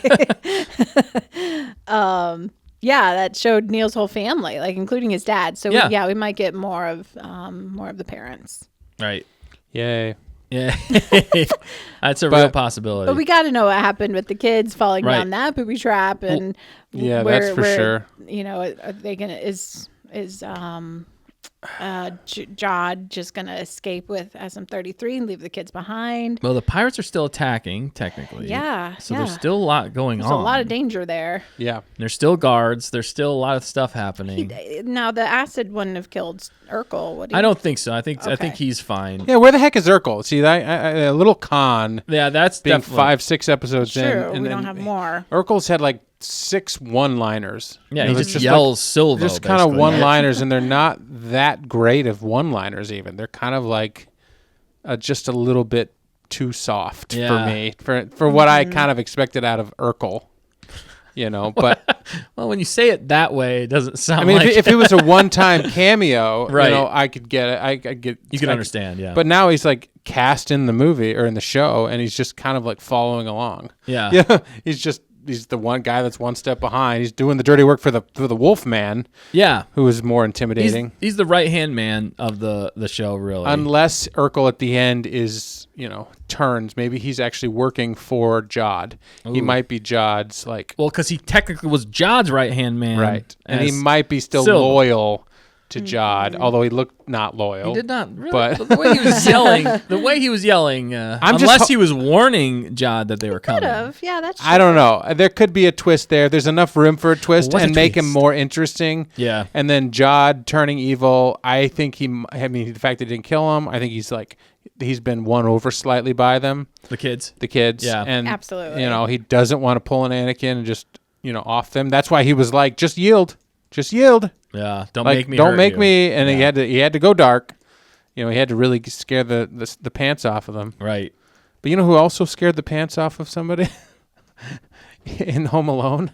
Yeah, that showed Neil's whole family, like including his dad. So Yeah. we might get more of the parents. Right. Yay. Yeah. That's a real possibility. But we got to know what happened with the kids falling Right. down that booby trap, and Yeah, that's for sure. Are they gonna Jod just gonna escape with SM-33 and leave the kids behind? Well, the pirates are still attacking, technically. Yeah, So yeah. there's still a lot going There's on. a lot of danger there. Yeah. There's still guards. There's still a lot of stuff happening. Now the acid wouldn't have killed Urkel. Would he? I don't think so. I think Okay. he's fine. Yeah, where the heck is Urkel? See, a little con Yeah, that's being definitely 5-6 episodes True, in. And we don't have more. Urkel's had like 6 one-liners. Yeah, You he know, just it's yells Silvo. just kind of basically. one-liners, and they're not that great of one-liners. Even they're kind of like just a little bit too soft Yeah. for me for what I kind of expected out of Urkel. But Well, when you say it that way, it doesn't sound I mean, like if it was a one-time cameo, Right. I could get it. I get you can understand. Yeah. But now he's like cast in the movie or in the show, and he's just kind of like following along. yeah. Yeah, he's the one guy that's one step behind. He's doing the dirty work for the Wolf Man, Yeah. who is more intimidating. He's the right hand man of the show, really. Unless Urkel at the end is, turns. Maybe he's actually working for Jod. He Ooh. might be Jod's like well, because he technically was Jod's right hand man. right, and he as might be still Silva. loyal to Jod, although he looked not loyal. He did not really. But- the way he was yelling, just unless ho- he was warning Jod that they were coming. Could have. Yeah, that's true. I don't know. There could be a twist there. There's enough room for a twist What's a and make him twist? more interesting. Yeah. And then Jod turning evil. I think the fact that he didn't kill him, I think he's been won over slightly by them, The kids. the kids. Yeah. Mm-hmm. And, Absolutely. he doesn't want to pull an Anakin and just, off them. That's why he was like, just yield. Just yield. Yeah. Don't Like, make me. don't hurt make you. me. And Yeah. he had to go dark. He had to really scare the pants off of them. Right. But you know who also scared the pants off of somebody in Home Alone?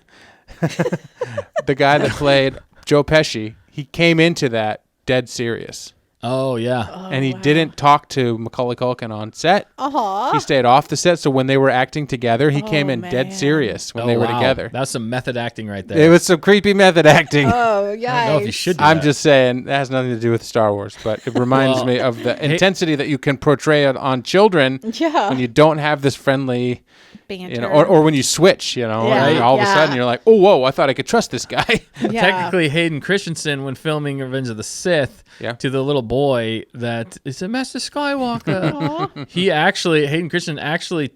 The guy that played Joe Pesci. He came into that dead serious. Oh yeah. And he didn't talk to Macaulay Culkin on set. Uh-huh. He stayed off the set. So when they were acting together, he came in dead man. serious when Oh, they were wow. together. That's some method acting right there. It was some creepy method acting. Oh, yeah. I don't know if you should. Do I'm that. just saying, that has nothing to do with Star Wars, but it reminds Well, me of the intensity that you can portray it on children Yeah. when you don't have this friendly, Banter. or when you switch, Yeah, and all of a yeah. sudden you're like, oh, whoa, I thought I could trust this guy. Yeah. Technically, Hayden Christensen, when filming Revenge of the Sith, Yeah. to the little boy that is a Master Skywalker, Hayden Christensen actually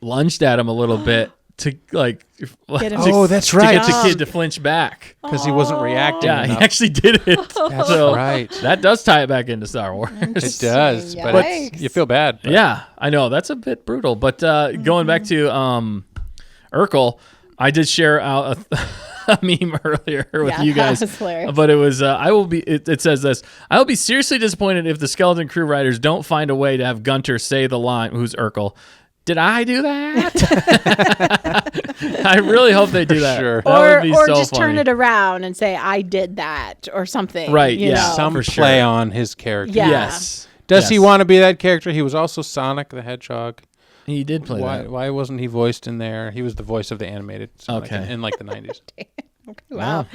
lunged at him a little bit to Get him Oh, that's to right. get the kid to flinch back. Because he wasn't reacting Yeah, he enough. actually did it. That's So right. that does tie it back into Star Wars. It does, but Yikes. you feel bad. but- Yeah, I know that's a bit brutal. But going back to Urkel, I did share out a meme earlier with Yeah, you guys, that was hilarious. but it was I will be. It says this: I will be seriously disappointed if the Skeleton Crew writers don't find a way to have Gunter say the line. Who's Urkel? Did I do that? I really hope they do that. sure. That would be or so just funny. turn it around and say I did that or something. Right, you yeah. know? Some for play sure. on his character. Yeah. Yes. Does he Yes. want to be that character? He was also Sonic the Hedgehog. He did play that. Why wasn't he voiced in there? He was the voice of the animated Sonic Okay. in like the 90s. Wow.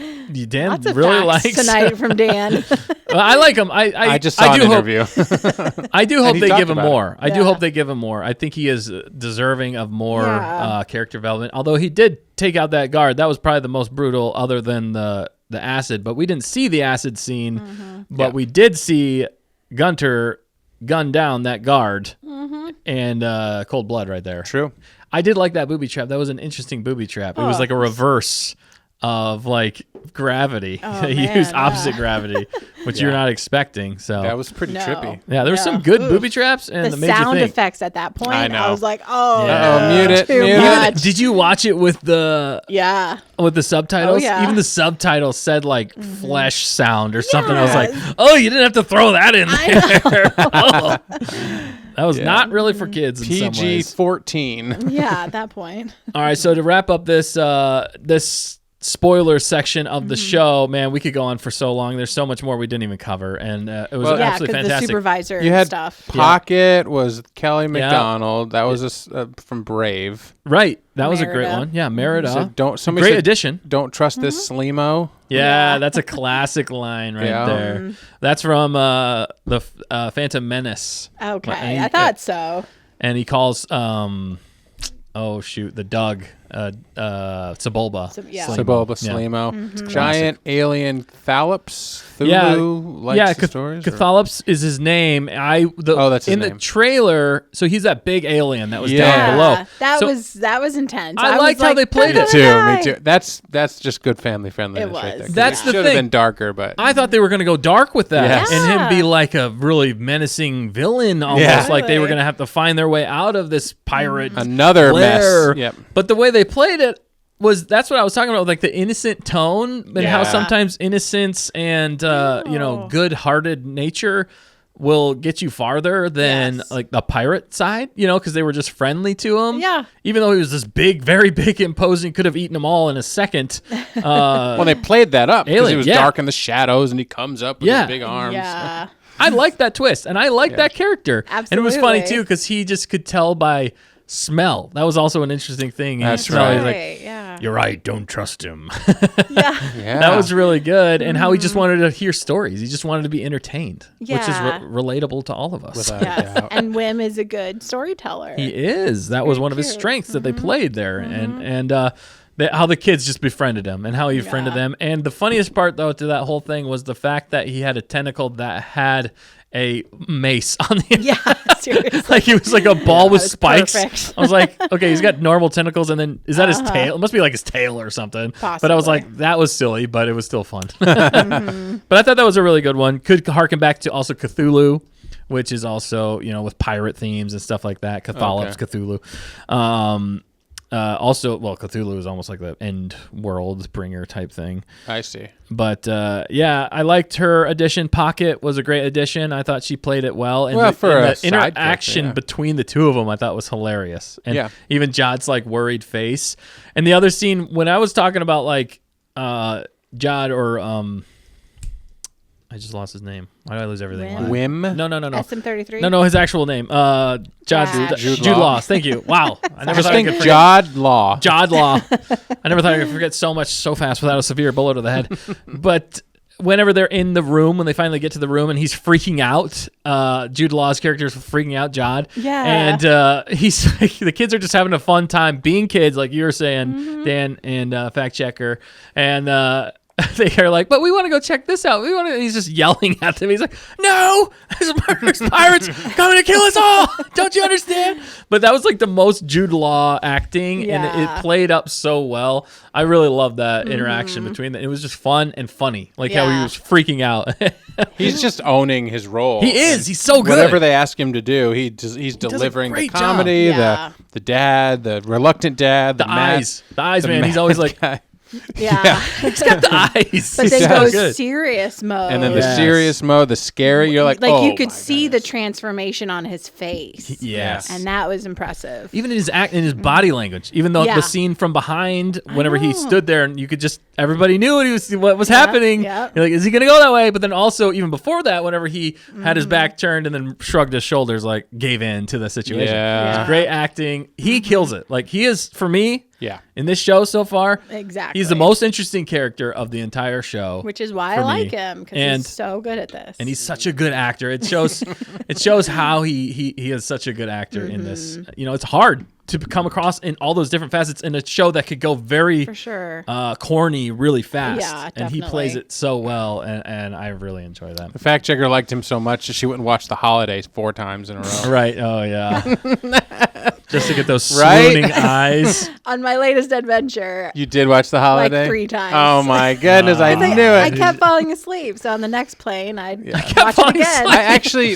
Dan Lots of really facts likes tonight from Dan. Well, I like him. I just saw an do hope, interview. I do hope he they talked give him about it. more. I do Yeah. hope they give him more. I think he is deserving of more Yeah. character development. Although he did take out that guard, that was probably the most brutal, other than the the acid, but we didn't see the acid scene. But we did see Gunter gun down that guard and cold blood right there. True. I did like that booby trap. That was an interesting booby trap. It was like a reverse of like gravity. He used opposite gravity, which you're not expecting. So That was pretty trippy. yeah, there were some good booby traps, and The made you sound think. effects at that point, I know. I was like, oh, Mute it, too mute it. much. Did you watch it with the subtitles? Oh, yeah. Even the subtitles said like flesh sound or something. I was like, oh, you didn't have to throw that in there. Oh. That was not really for kids in some ways. PG-14. Yeah, at that point. All right, so to wrap up this this spoiler section of the show, man, we could go on for so long. There's so much more we didn't even cover, and it was Yeah, absolutely because the fantastic. supervisor You and had stuff. Pocket was Kelly McDonald. That was from Brave. Right, that was a great Merida. one. Yeah, Merida. So somebody Great said, addition. Don't trust this Slimo. Yeah, that's a classic line right Yeah. there. That's from the Phantom Menace. Okay, And I thought so. And he calls the Doug Sebulba. Yeah. Sebulba Slimo. Giant alien Thalops. Thulu likes the stories. or- Cathalops is his name. that's his in name. the trailer. So he's that big alien that was Yeah. down below. That was intense. I was liked how like, they played "That's it. Me the too. guy." Me too. That's just good family friendliness It right there. was. 'cause That's it the should thing. have been darker, but I thought they were going to go dark with that Yes. and him be Yeah. like a really menacing villain almost. Yeah. Like they were Really? going to have to find their way out of this pirate another lair. mess. Yep. But the way they played it that's what I was talking about, like the innocent tone and how Yeah. sometimes innocence and good-hearted nature will get you farther than Yes. like the pirate side, because they were just friendly to him. Yeah. Even though he was this big, very big, imposing, could have eaten them all in a second. Well, they played that up because Alien, it was yeah. dark in the shadows, and he comes up with Yeah. his big arms. Yeah. I like that twist, and I like that character. And it was funny Absolutely. too because he just could tell by smell. That was also an interesting thing. That's He smelled- right. He's like, Right, yeah. "You're right. Don't trust him." Yeah. Yeah. That was really good, and how he just wanted to hear stories. He just wanted to be entertained, which is Yeah. relatable to all of us. Without a Yes. doubt. And Wim is a good storyteller. He is. That was one of his cute. strengths that they played there, and how the kids just befriended him and how he befriended them. And the funniest part, though, to that whole thing was the fact that he had a tentacle that had a mace on the end. Yeah, seriously. Like he was like a ball with was spikes. perfect. I was like, okay, he's got normal tentacles, and then is that his tail? It must be like his tail or something. But I was Possibly. like, that was silly, but it was still fun. But I thought that was a really good one. Could harken back to also Cthulhu, which is also with pirate themes and stuff like that. Cathalops, Cthulhu. Cthulhu is almost like the end world bringer type thing. I see. But I liked her addition. Pocket was a great addition. I thought she played it well. And Well, for and a the side interaction character, yeah. between the two of them, I thought was hilarious. And Yeah. even Jod's like worried face. And the other scene when I was talking about like Jod or I just lost his name. Why do I lose everything? Wim? Whim. No. SM33? No, his actual name. Jude Law. Thank you. Wow. I never Just thought I think could forget. Jod Law. Jod Law. I never thought I could forget so much so fast without a severe bullet to the head. But whenever they're in the room, when they finally get to the room and he's freaking out, Jude Law's character is freaking out Jod. Yeah. And he's like, the kids are just having a fun time being kids, like you were saying, Dan and Fact Checker. And they are like, but we want to go check this out. He's just yelling at them. He's like, no, there's murderous pirates coming to kill us all. Don't you understand? But that was like the most Jude Law acting, and Yeah. it played up so well. I really loved that interaction between them. It was just fun and funny, like how he Yeah. was freaking out. He's just owning his role. He is. He's so good. Whatever they ask him to do, he's delivering the great job. comedy, Yeah. the dad, the reluctant dad, the eyes, man. He's always like, Yeah. he's got the eyes. But He's then so goes good. serious mode. and then the Yes. serious mode, the scary. You're like, oh, you could my see goodness. the transformation on his face. Yes. And that was impressive. Even in his act, in his body language, even though Yeah. the scene from behind, whenever he stood there, and you could just everybody knew what was happening. yeah. You're like, is he gonna go that way? But then also, even before that, whenever he had his back turned and then shrugged his shoulders, like gave in to the situation. Yeah. It's great acting. He kills it. Like he is for me. Yeah. In this show so far, Exactly. he's the most interesting character of the entire show. Which is why for I like me. him, because And- he's so good at this. And he's such a good actor. It shows how he is such a good actor in this. It's hard to come across in all those different facets in a show that could go very For sure. corny really fast. Yeah, and he definitely. plays it so well, and I really enjoy that. The fact checker liked him so much that she wouldn't watch The Holidays 4 times in a row. Right? Oh yeah. Just to get those Right? swooning eyes. On my latest adventure, You did watch The Holiday? 3 times. Oh my goodness, I knew I it. kept falling asleep. So on the next plane, I'd watch it falling again. I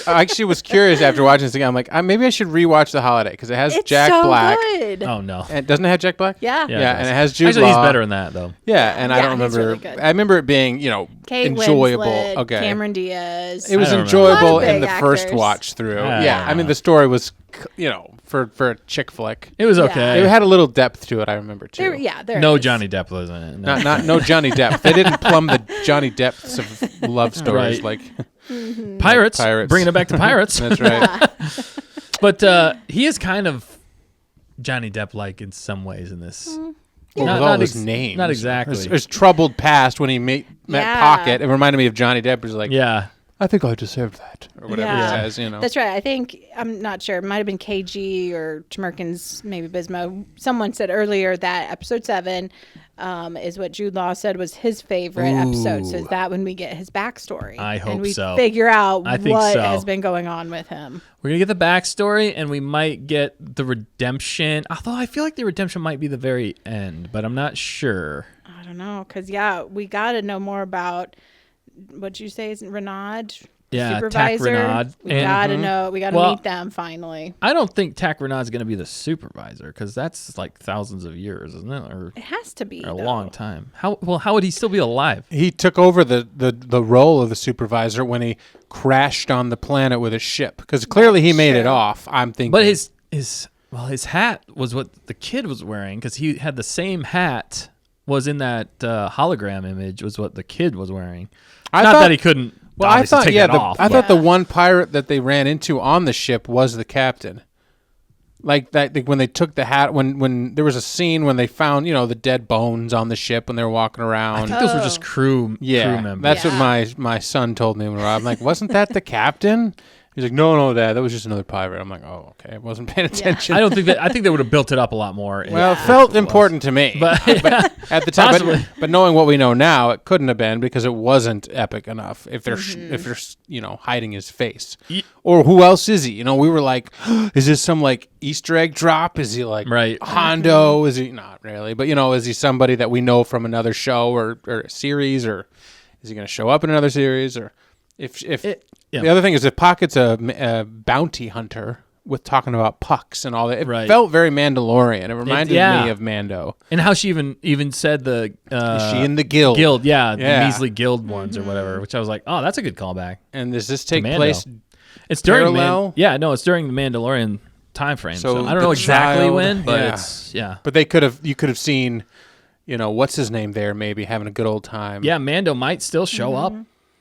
actually was curious after watching this again. I'm like, maybe I should rewatch The Holiday because it has It's Jack so Black. good. Oh no. And doesn't it have Jack Black? Yeah. Yeah, it and does. it has Jude Actually, Law. he's better than that though. Yeah, and I don't Yeah, he's remember. really good. I remember it being, Kate enjoyable. Winslet, Okay. Cameron Diaz. It was I don't remember. enjoyable A lot of in big the first actors. watch through. Yeah. Yeah, I mean the story was, for a chick flick. It was Yeah. okay. It had a little depth to it. I remember too. There no is. Johnny Depp was in it. No. No Johnny Depp. They didn't plumb the Johnny Depths of love stories Right. like Pirates. Pirates. Bringing it back to Pirates. that's right. But he is kind of Johnny Depp-like in some ways in this. Well, Not- with all not his ex- names, not exactly. His troubled past when he met Yeah. Pocket. It reminded me of Johnny Depp. He was like, Yeah. I think I deserved that, or whatever Yeah. he says. That's right. I think, I'm not sure. It might have been KG or Tamerkin's, maybe Bismo. Someone said earlier that episode 7 is what Jude Law said was his favorite episode. So is that when we get his backstory? I hope and we so. figure out I think what so. has been going on with him. We're going to get the backstory, and we might get the redemption. Although I feel like the redemption might be the very end, but I'm not sure. I don't know. Because, we got to know more about what you say is Renaud. Yeah, supervisor. Tack Renaud. We And- got to know. We got to Well, meet them finally. I don't think Tack Renaud's going to be the supervisor because that's like thousands of years, isn't it? Or It has to be. a though. long time. How would he still be alive? He took over the role of the supervisor when he crashed on the planet with his ship because clearly he made it Sure. off. I'm thinking, But his hat was what the kid was wearing because he had the same hat was in that hologram image was what the kid was wearing. I Not thought- that he couldn't. well, I obviously thought take yeah, it off. I but- thought the one pirate that they ran into on the ship was the captain. Like that, when they took the hat, when there was a scene when they found the dead bones on the ship when they were walking I around. think those were just crew Yeah, members. that's Yeah. what my son told me when I'm like, wasn't that the captain? He's like, no, Dad, that was just another pirate. I'm like, oh, okay, I wasn't paying attention. I don't think that. I think they would have built it up a lot more. Well, it if felt was. important to me, But- at the time. Possibly. But knowing what we know now, it couldn't have been because it wasn't epic enough. If they're if they're hiding his face, or who else is he? We were like, is this some like Easter egg drop? Is he like Right. Hondo? Is he not really? But is he somebody that we know from another show or a series, or is he going to show up in another series? Or if yeah. the other thing is if Pocket's a bounty hunter with talking about pucks and all that, it Right. felt very Mandalorian. It reminded yeah. me of Mando. And how she even said the Is she in the guild? guild, yeah, Yeah. the measly guild ones or whatever. Which I was like, oh, that's a good callback. And does this take Mando. place? It's during Parallel? it's during the Mandalorian time frame. So So I don't the know exactly child- when, but yeah. it's yeah. But you could have seen, what's his name there? Maybe having a good old time. Yeah, Mando might still show up.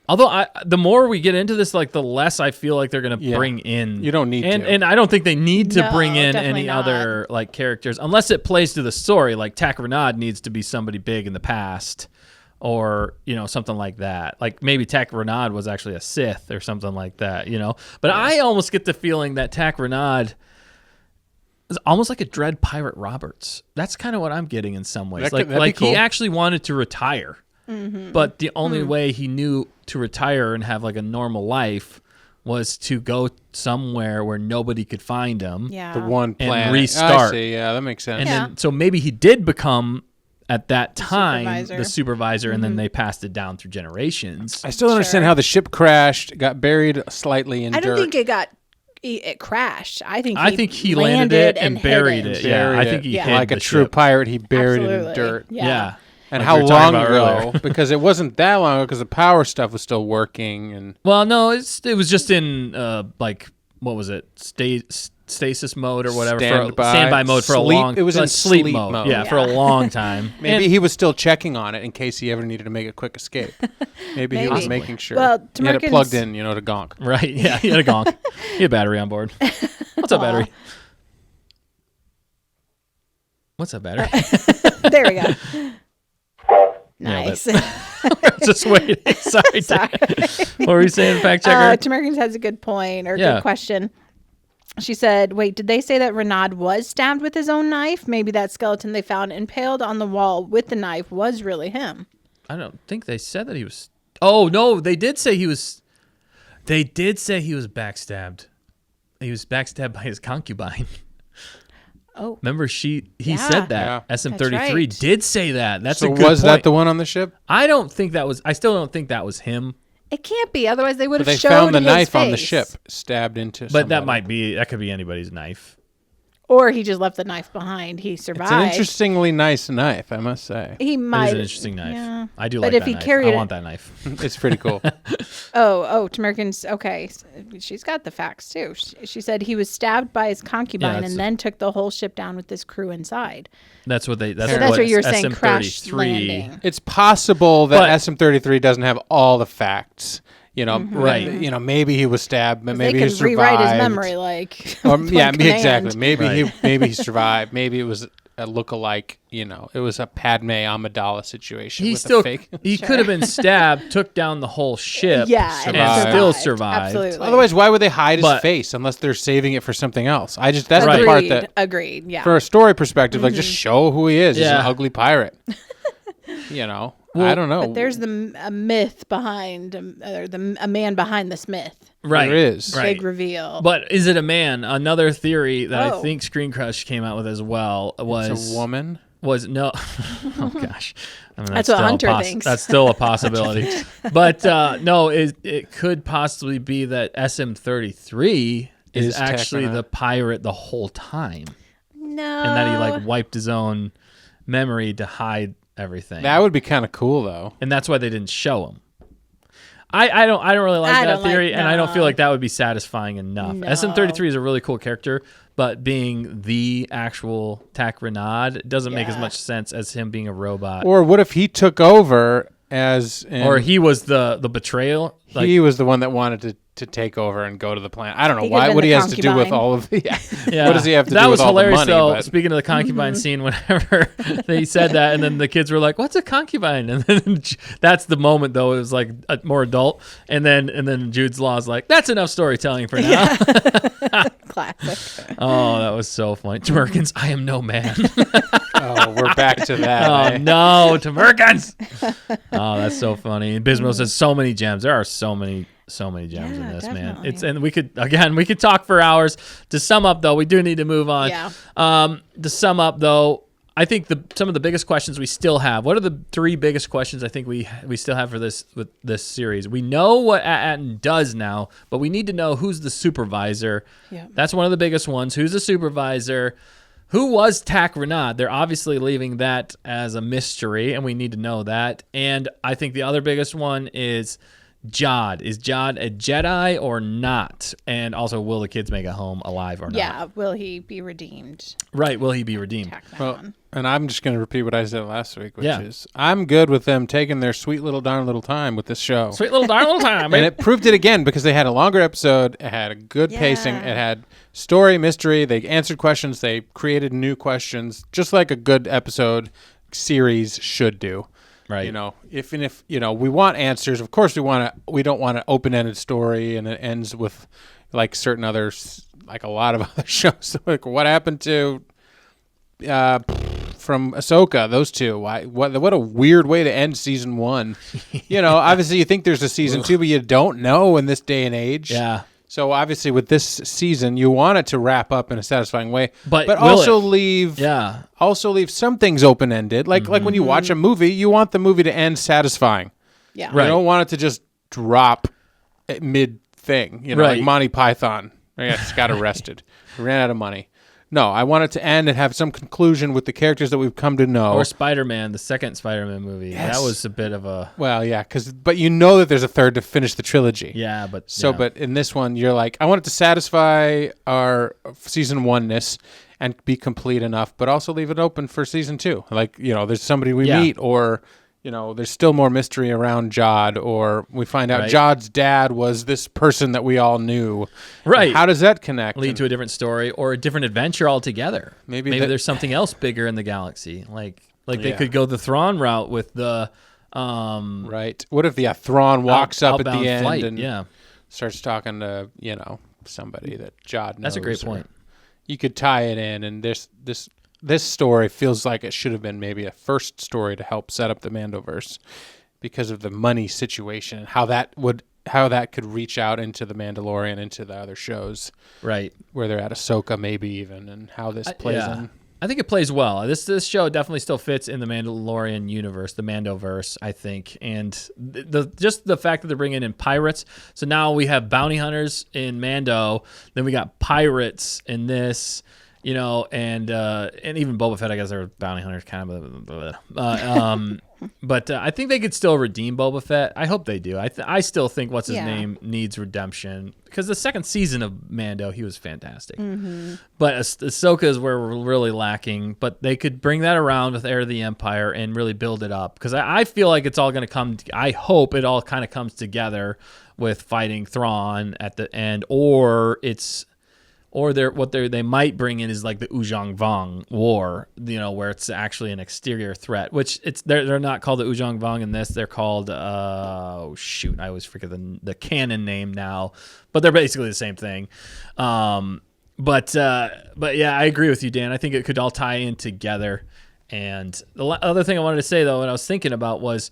Although the more we get into this, like the less I feel like they're going to Yeah. bring in. You don't need to. And I don't think they need to No, bring in definitely any not. other like characters unless it plays to the story. Like Tack Renaud needs to be somebody big in the past, or something like that. Like maybe Tack Renaud was actually a Sith or something like that. But I almost get the feeling that Tack Renaud is almost like a Dread Pirate Roberts. That's kind of what I'm getting in some ways. That'd be Like he cool. actually wanted to retire. But the only way he knew to retire and have like a normal life was to go somewhere where nobody could find him. Yeah. The one And planet. restart. I see. Yeah, that makes sense. And Yeah. then so maybe he did become at that time supervisor. the supervisor and then they passed it down through generations. I still don't understand Sure. how the ship crashed, got buried slightly in I dirt. don't think it crashed. I think he landed it and hid buried it. Yeah, Buried I think it. he Yeah. hid like a the true ship. pirate, he buried it in Absolutely. dirt. Yeah. And Like how we were talking long about ago? earlier. Because it wasn't that long ago because the power stuff was still working. And Well, no, it was just in like what was it? Stasis mode or whatever. Standby mode for a Sleep. long. It was in sleep sleep mode. mode. Yeah, for a long time. maybe And- he was still checking on it in case he ever needed to make a quick escape. Maybe he was Maybe. making sure. Well, he had it Tamerkin's- plugged in, to gonk. Right. Yeah. He had a gonk. He had battery on board. What's up, battery? What's up, battery? There we go. Nailed Nice. Just waiting. Sorry. Sorry. What were you saying, fact checker? Tamerkin has a good point or Yeah. good question. She said, wait, did they say that Renaud was stabbed with his own knife? Maybe that skeleton they found impaled on the wall with the knife was really him. I don't think they said that he was. Oh, no, they did say he was. They did say he was backstabbed. He was backstabbed by his concubine. Oh. Remember, he Yeah. said that. Yeah. SM33 right. did say that. That's So a good was point. that the one on the ship? I still don't think that was him. It can't be. Otherwise, they would But have they showed found the his knife on the face. ship, stabbed into. But that somebody. that could be anybody's knife. Or he just left the knife behind. He survived. It's an interestingly nice knife, I must say. He It might. is an interesting knife. Yeah. I do But like if that he knife. carried I it- want that knife. It's pretty cool. Oh, Tamerkan's okay. She's got the facts too. She said he was stabbed by his concubine that's- and then took the whole ship down with his crew inside. That's what they. That's, So that's what you were SM33. saying. Crash landing. It's possible that But- SM33 doesn't have all the facts. You know, Right. You know, maybe he was stabbed, but maybe they he could survived. rewrite his memory, like Or, from yeah, command. exactly. Maybe Right. he survived. Maybe it was a look-alike. You know, it was a Padme Amidala situation. He with still a fake. he could have been stabbed, took down the whole ship, Yeah, and survived. still survived. Absolutely. Otherwise, why would they hide his But- face unless they're saving it for something else? That's Right. the part that, Agreed. Yeah. for a story perspective, like just show who he is. He's an Yeah. ugly pirate. You know, Well, I don't know. But there's a myth behind, or a man behind this myth. Right. There is. Right. Big reveal. But is it a man? Another theory that I Oh. think Screen Crush came out with as well was It's a woman. Was no. Oh gosh, I mean, That's what still a Hunter thinks. That's still a possibility. But no, it could possibly be that SM33 is Is actually Tekra. the pirate the whole time, no. and that he like wiped his own memory to hide everything. That would be kind of cool, though. And that's why they didn't show him. I don't really like I that don't like- theory, and I don't no. feel like that would be satisfying enough. No. SM33 is a really cool character, but being the actual Tak Renaud doesn't make as Yeah. much sense as him being a robot. Or what if he took over as, Or he was the betrayal. Like, he was the one that wanted to take over and go to the planet. I don't know He could've why. been What the he has to do with concubine. all of yeah. yeah. What does he have to that do was with all hilarious, the money? though. But Speaking of the concubine scene, whenever they said that, and then the kids were like, "What's a concubine?" And then that's the moment, though. It was like more adult, and then Jude's Law is like, "That's enough storytelling for now." Classic. Oh, that was so funny. Tamerkans, I am no man. oh, we're back to that. Oh eh? no, Tamerkans! Oh, that's so funny. And Bismo says so many gems. There are so many gems in Yeah, this, man. definitely. And we could talk for hours. To sum up, though, we do need to move on. Yeah. To sum up, though, I think some of the biggest questions we still have. What are the three biggest questions I think we still have for this series? We know what Atten does now, but we need to know who's the supervisor. Yeah. That's one of the biggest ones. Who's the supervisor? Who was Tak Renaud? They're obviously leaving that as a mystery, and we need to know that. And I think the other biggest one is Jod. Is Jod a Jedi or not? And also, will the kids make it home alive or not? Yeah. Will he be redeemed? Right. Will he be redeemed? Attack that Well, one. and I'm just going to repeat what I said last week, which Yeah. is I'm good with them taking their sweet little darn little time with this show. Sweet little darn little time. And it proved it again because they had a longer episode. It had a good pacing. Yeah. It had story, mystery. They answered questions. They created new questions, just like a good episode series should do. Right. You know, if we want answers, of course we don't want an open-ended story and it ends with like certain others, like a lot of other shows. Like what happened to from Ahsoka, those two. What a weird way to end season 1. You know, obviously you think there's a season 2, but you don't know in this day and age. Yeah. So obviously with this season, you want it to wrap up in a satisfying way, But will also it? leave Yeah. some things open-ended. Like when you watch a movie, you want the movie to end satisfying. Yeah. Right. You don't want it to just drop at mid thing. You know, Right. like Monty Python. I guess got arrested. Ran out of money. No, I want it to end and have some conclusion with the characters that we've come to know. Or Spider-Man, the second Spider-Man movie. Yes. That was a bit of a Well, yeah, but you know that there's a third to finish the trilogy. yeah, but So, yeah. but in this one, you're like, I want it to satisfy our season 1-ness and be complete enough, but also leave it open for season 2. Like, you know, there's somebody we Yeah. meet, or, you know, there's still more mystery around Jod, or we find out Right. Jod's dad was this person that we all knew. Right. And how does that connect? lead And to a different story or a different adventure altogether. Maybe Maybe that- there's something else bigger in the galaxy. Like they Yeah. could go the Thrawn route with the right. What if Thrawn walks up at outbound the end flight. and yeah. starts talking to, you know, somebody that Jod knows. That's a great point. You could tie it in, and this story feels like it should have been maybe a first story to help set up the Mandoverse because of the money situation and how that could reach out into the Mandalorian, into the other shows, right? Where they're at Ahsoka, maybe even, and how this plays in. I think it plays well. This show definitely still fits in the Mandalorian universe, the Mandoverse, I think, and just the fact that they're bringing in pirates. So now we have bounty hunters in Mando, then we got pirates in this, you know, and even Boba Fett. I guess they're bounty hunters, kind of. But I think they could still redeem Boba Fett. I hope they do. I still think what's his name needs redemption because the second season of Mando, he was fantastic. Mm-hmm. But Ahsoka is where we're really lacking. But they could bring that around with Heir of the Empire and really build it up because I feel like it's all going to come. I hope it all kind of comes together with fighting Thrawn at the end, or it's. Or they might bring in is like the Ujang Vong War, you know, where it's actually an exterior threat. Which they're not called the Ujang Vong in this. They're called I always forget the canon name now, but they're basically the same thing. But yeah, I agree with you, Dan. I think it could all tie in together. And the other thing I wanted to say though, what I was thinking about was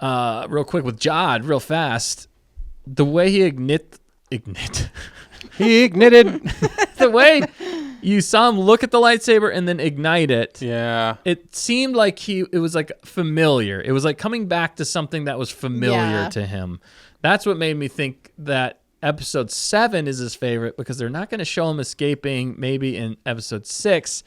real quick with Jod, real fast, the way he ignite. He ignited. The way you saw him look at the lightsaber and then ignite it. Yeah. It seemed like it was like familiar. It was like coming back to something that was familiar to him. That's what made me think that episode 7 is his favorite because they're not going to show him escaping maybe in episode 6.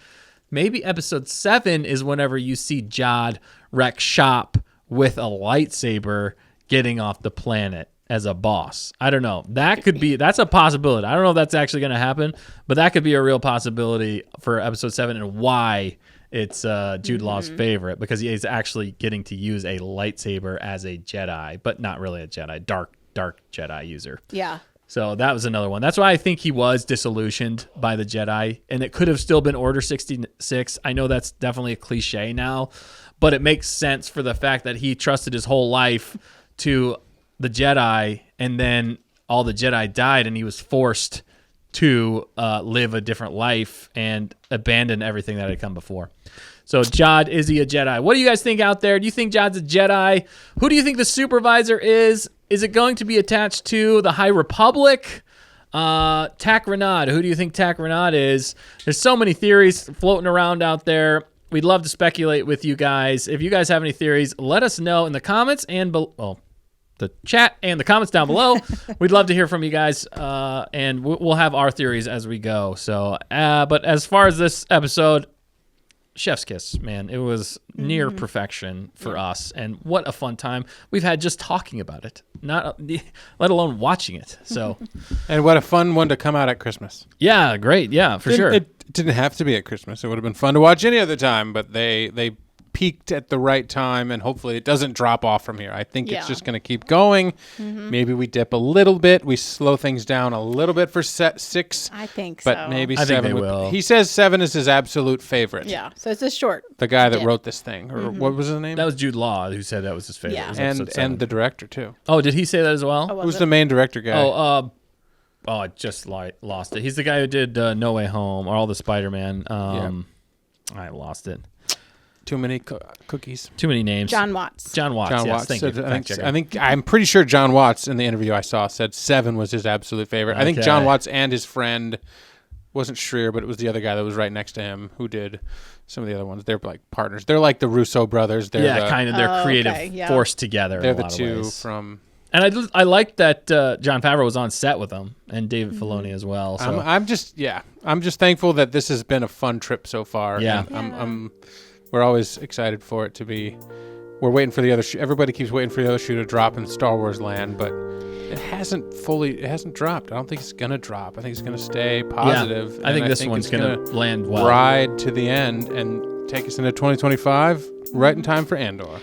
Maybe episode 7 is whenever you see Jod wreck shop with a lightsaber getting off the planet as a boss. I don't know. That's a possibility. I don't know if that's actually going to happen, but that could be a real possibility for episode 7 and why it's Jude Law's favorite because he is actually getting to use a lightsaber as a Jedi, but not really a Jedi, dark Jedi user. Yeah. So that was another one. That's why I think he was disillusioned by the Jedi, and it could have still been Order 66. I know that's definitely a cliche now, but it makes sense for the fact that he trusted his whole life to the Jedi, and then all the Jedi died, and he was forced to live a different life and abandon everything that had come before. So, Jod, is he a Jedi? What do you guys think out there? Do you think Jod's a Jedi? Who do you think the supervisor is? Is it going to be attached to the High Republic? Tak Renad, who do you think Tak Renad is? There's so many theories floating around out there. We'd love to speculate with you guys. If you guys have any theories, let us know in the comments and the chat and the comments down below. We'd love to hear from you guys, and we'll have our theories as we go. So, but as far as this episode, chef's kiss, man. It was near perfection for us, and what a fun time we've had just talking about it, not let alone watching it. So, and what a fun one to come out at Christmas. Yeah, great. Yeah, for sure. It didn't have to be at Christmas. It would have been fun to watch any other time, but they peaked at the right time, and hopefully it doesn't drop off from here. I think it's just going to keep going. Maybe we dip a little bit. We slow things down a little bit for 6. I think but maybe I 7 think they will. He says 7 is his absolute favorite. Yeah, so it's a short. The guy that wrote this thing, or what was his name? That was Jude Law who said that was his favorite. Yeah. Was episode 7. And the director too. Oh, did he say that as well? Who's the main director guy? I just lost it. He's the guy who did No Way Home or all the Spider-Man. I lost it. Too many cookies. Too many names. John Watts. John Yes, Watts. thank Said, you. I'm pretty sure John Watts in the interview I saw said 7 was his absolute favorite. I think John Watts and his friend, wasn't Schreier, but it was the other guy that was right next to him who did some of the other ones. They're like partners. They're like the Russo brothers. They're kind of. They're creative force together. They're in a the lot of two ways. from. And I like that Jon Favreau was on set with them and David Filoni as well. So. I'm just thankful that this has been a fun trip so far. Yeah. And we're always excited for it to be. We're waiting for the other. Everybody keeps waiting for the other shoe to drop in Star Wars land, but it hasn't dropped. I don't think it's gonna drop. I think it's gonna stay positive. Yeah, I think this one's gonna land well. Ride to the end and take us into 2025, right in time for Andor.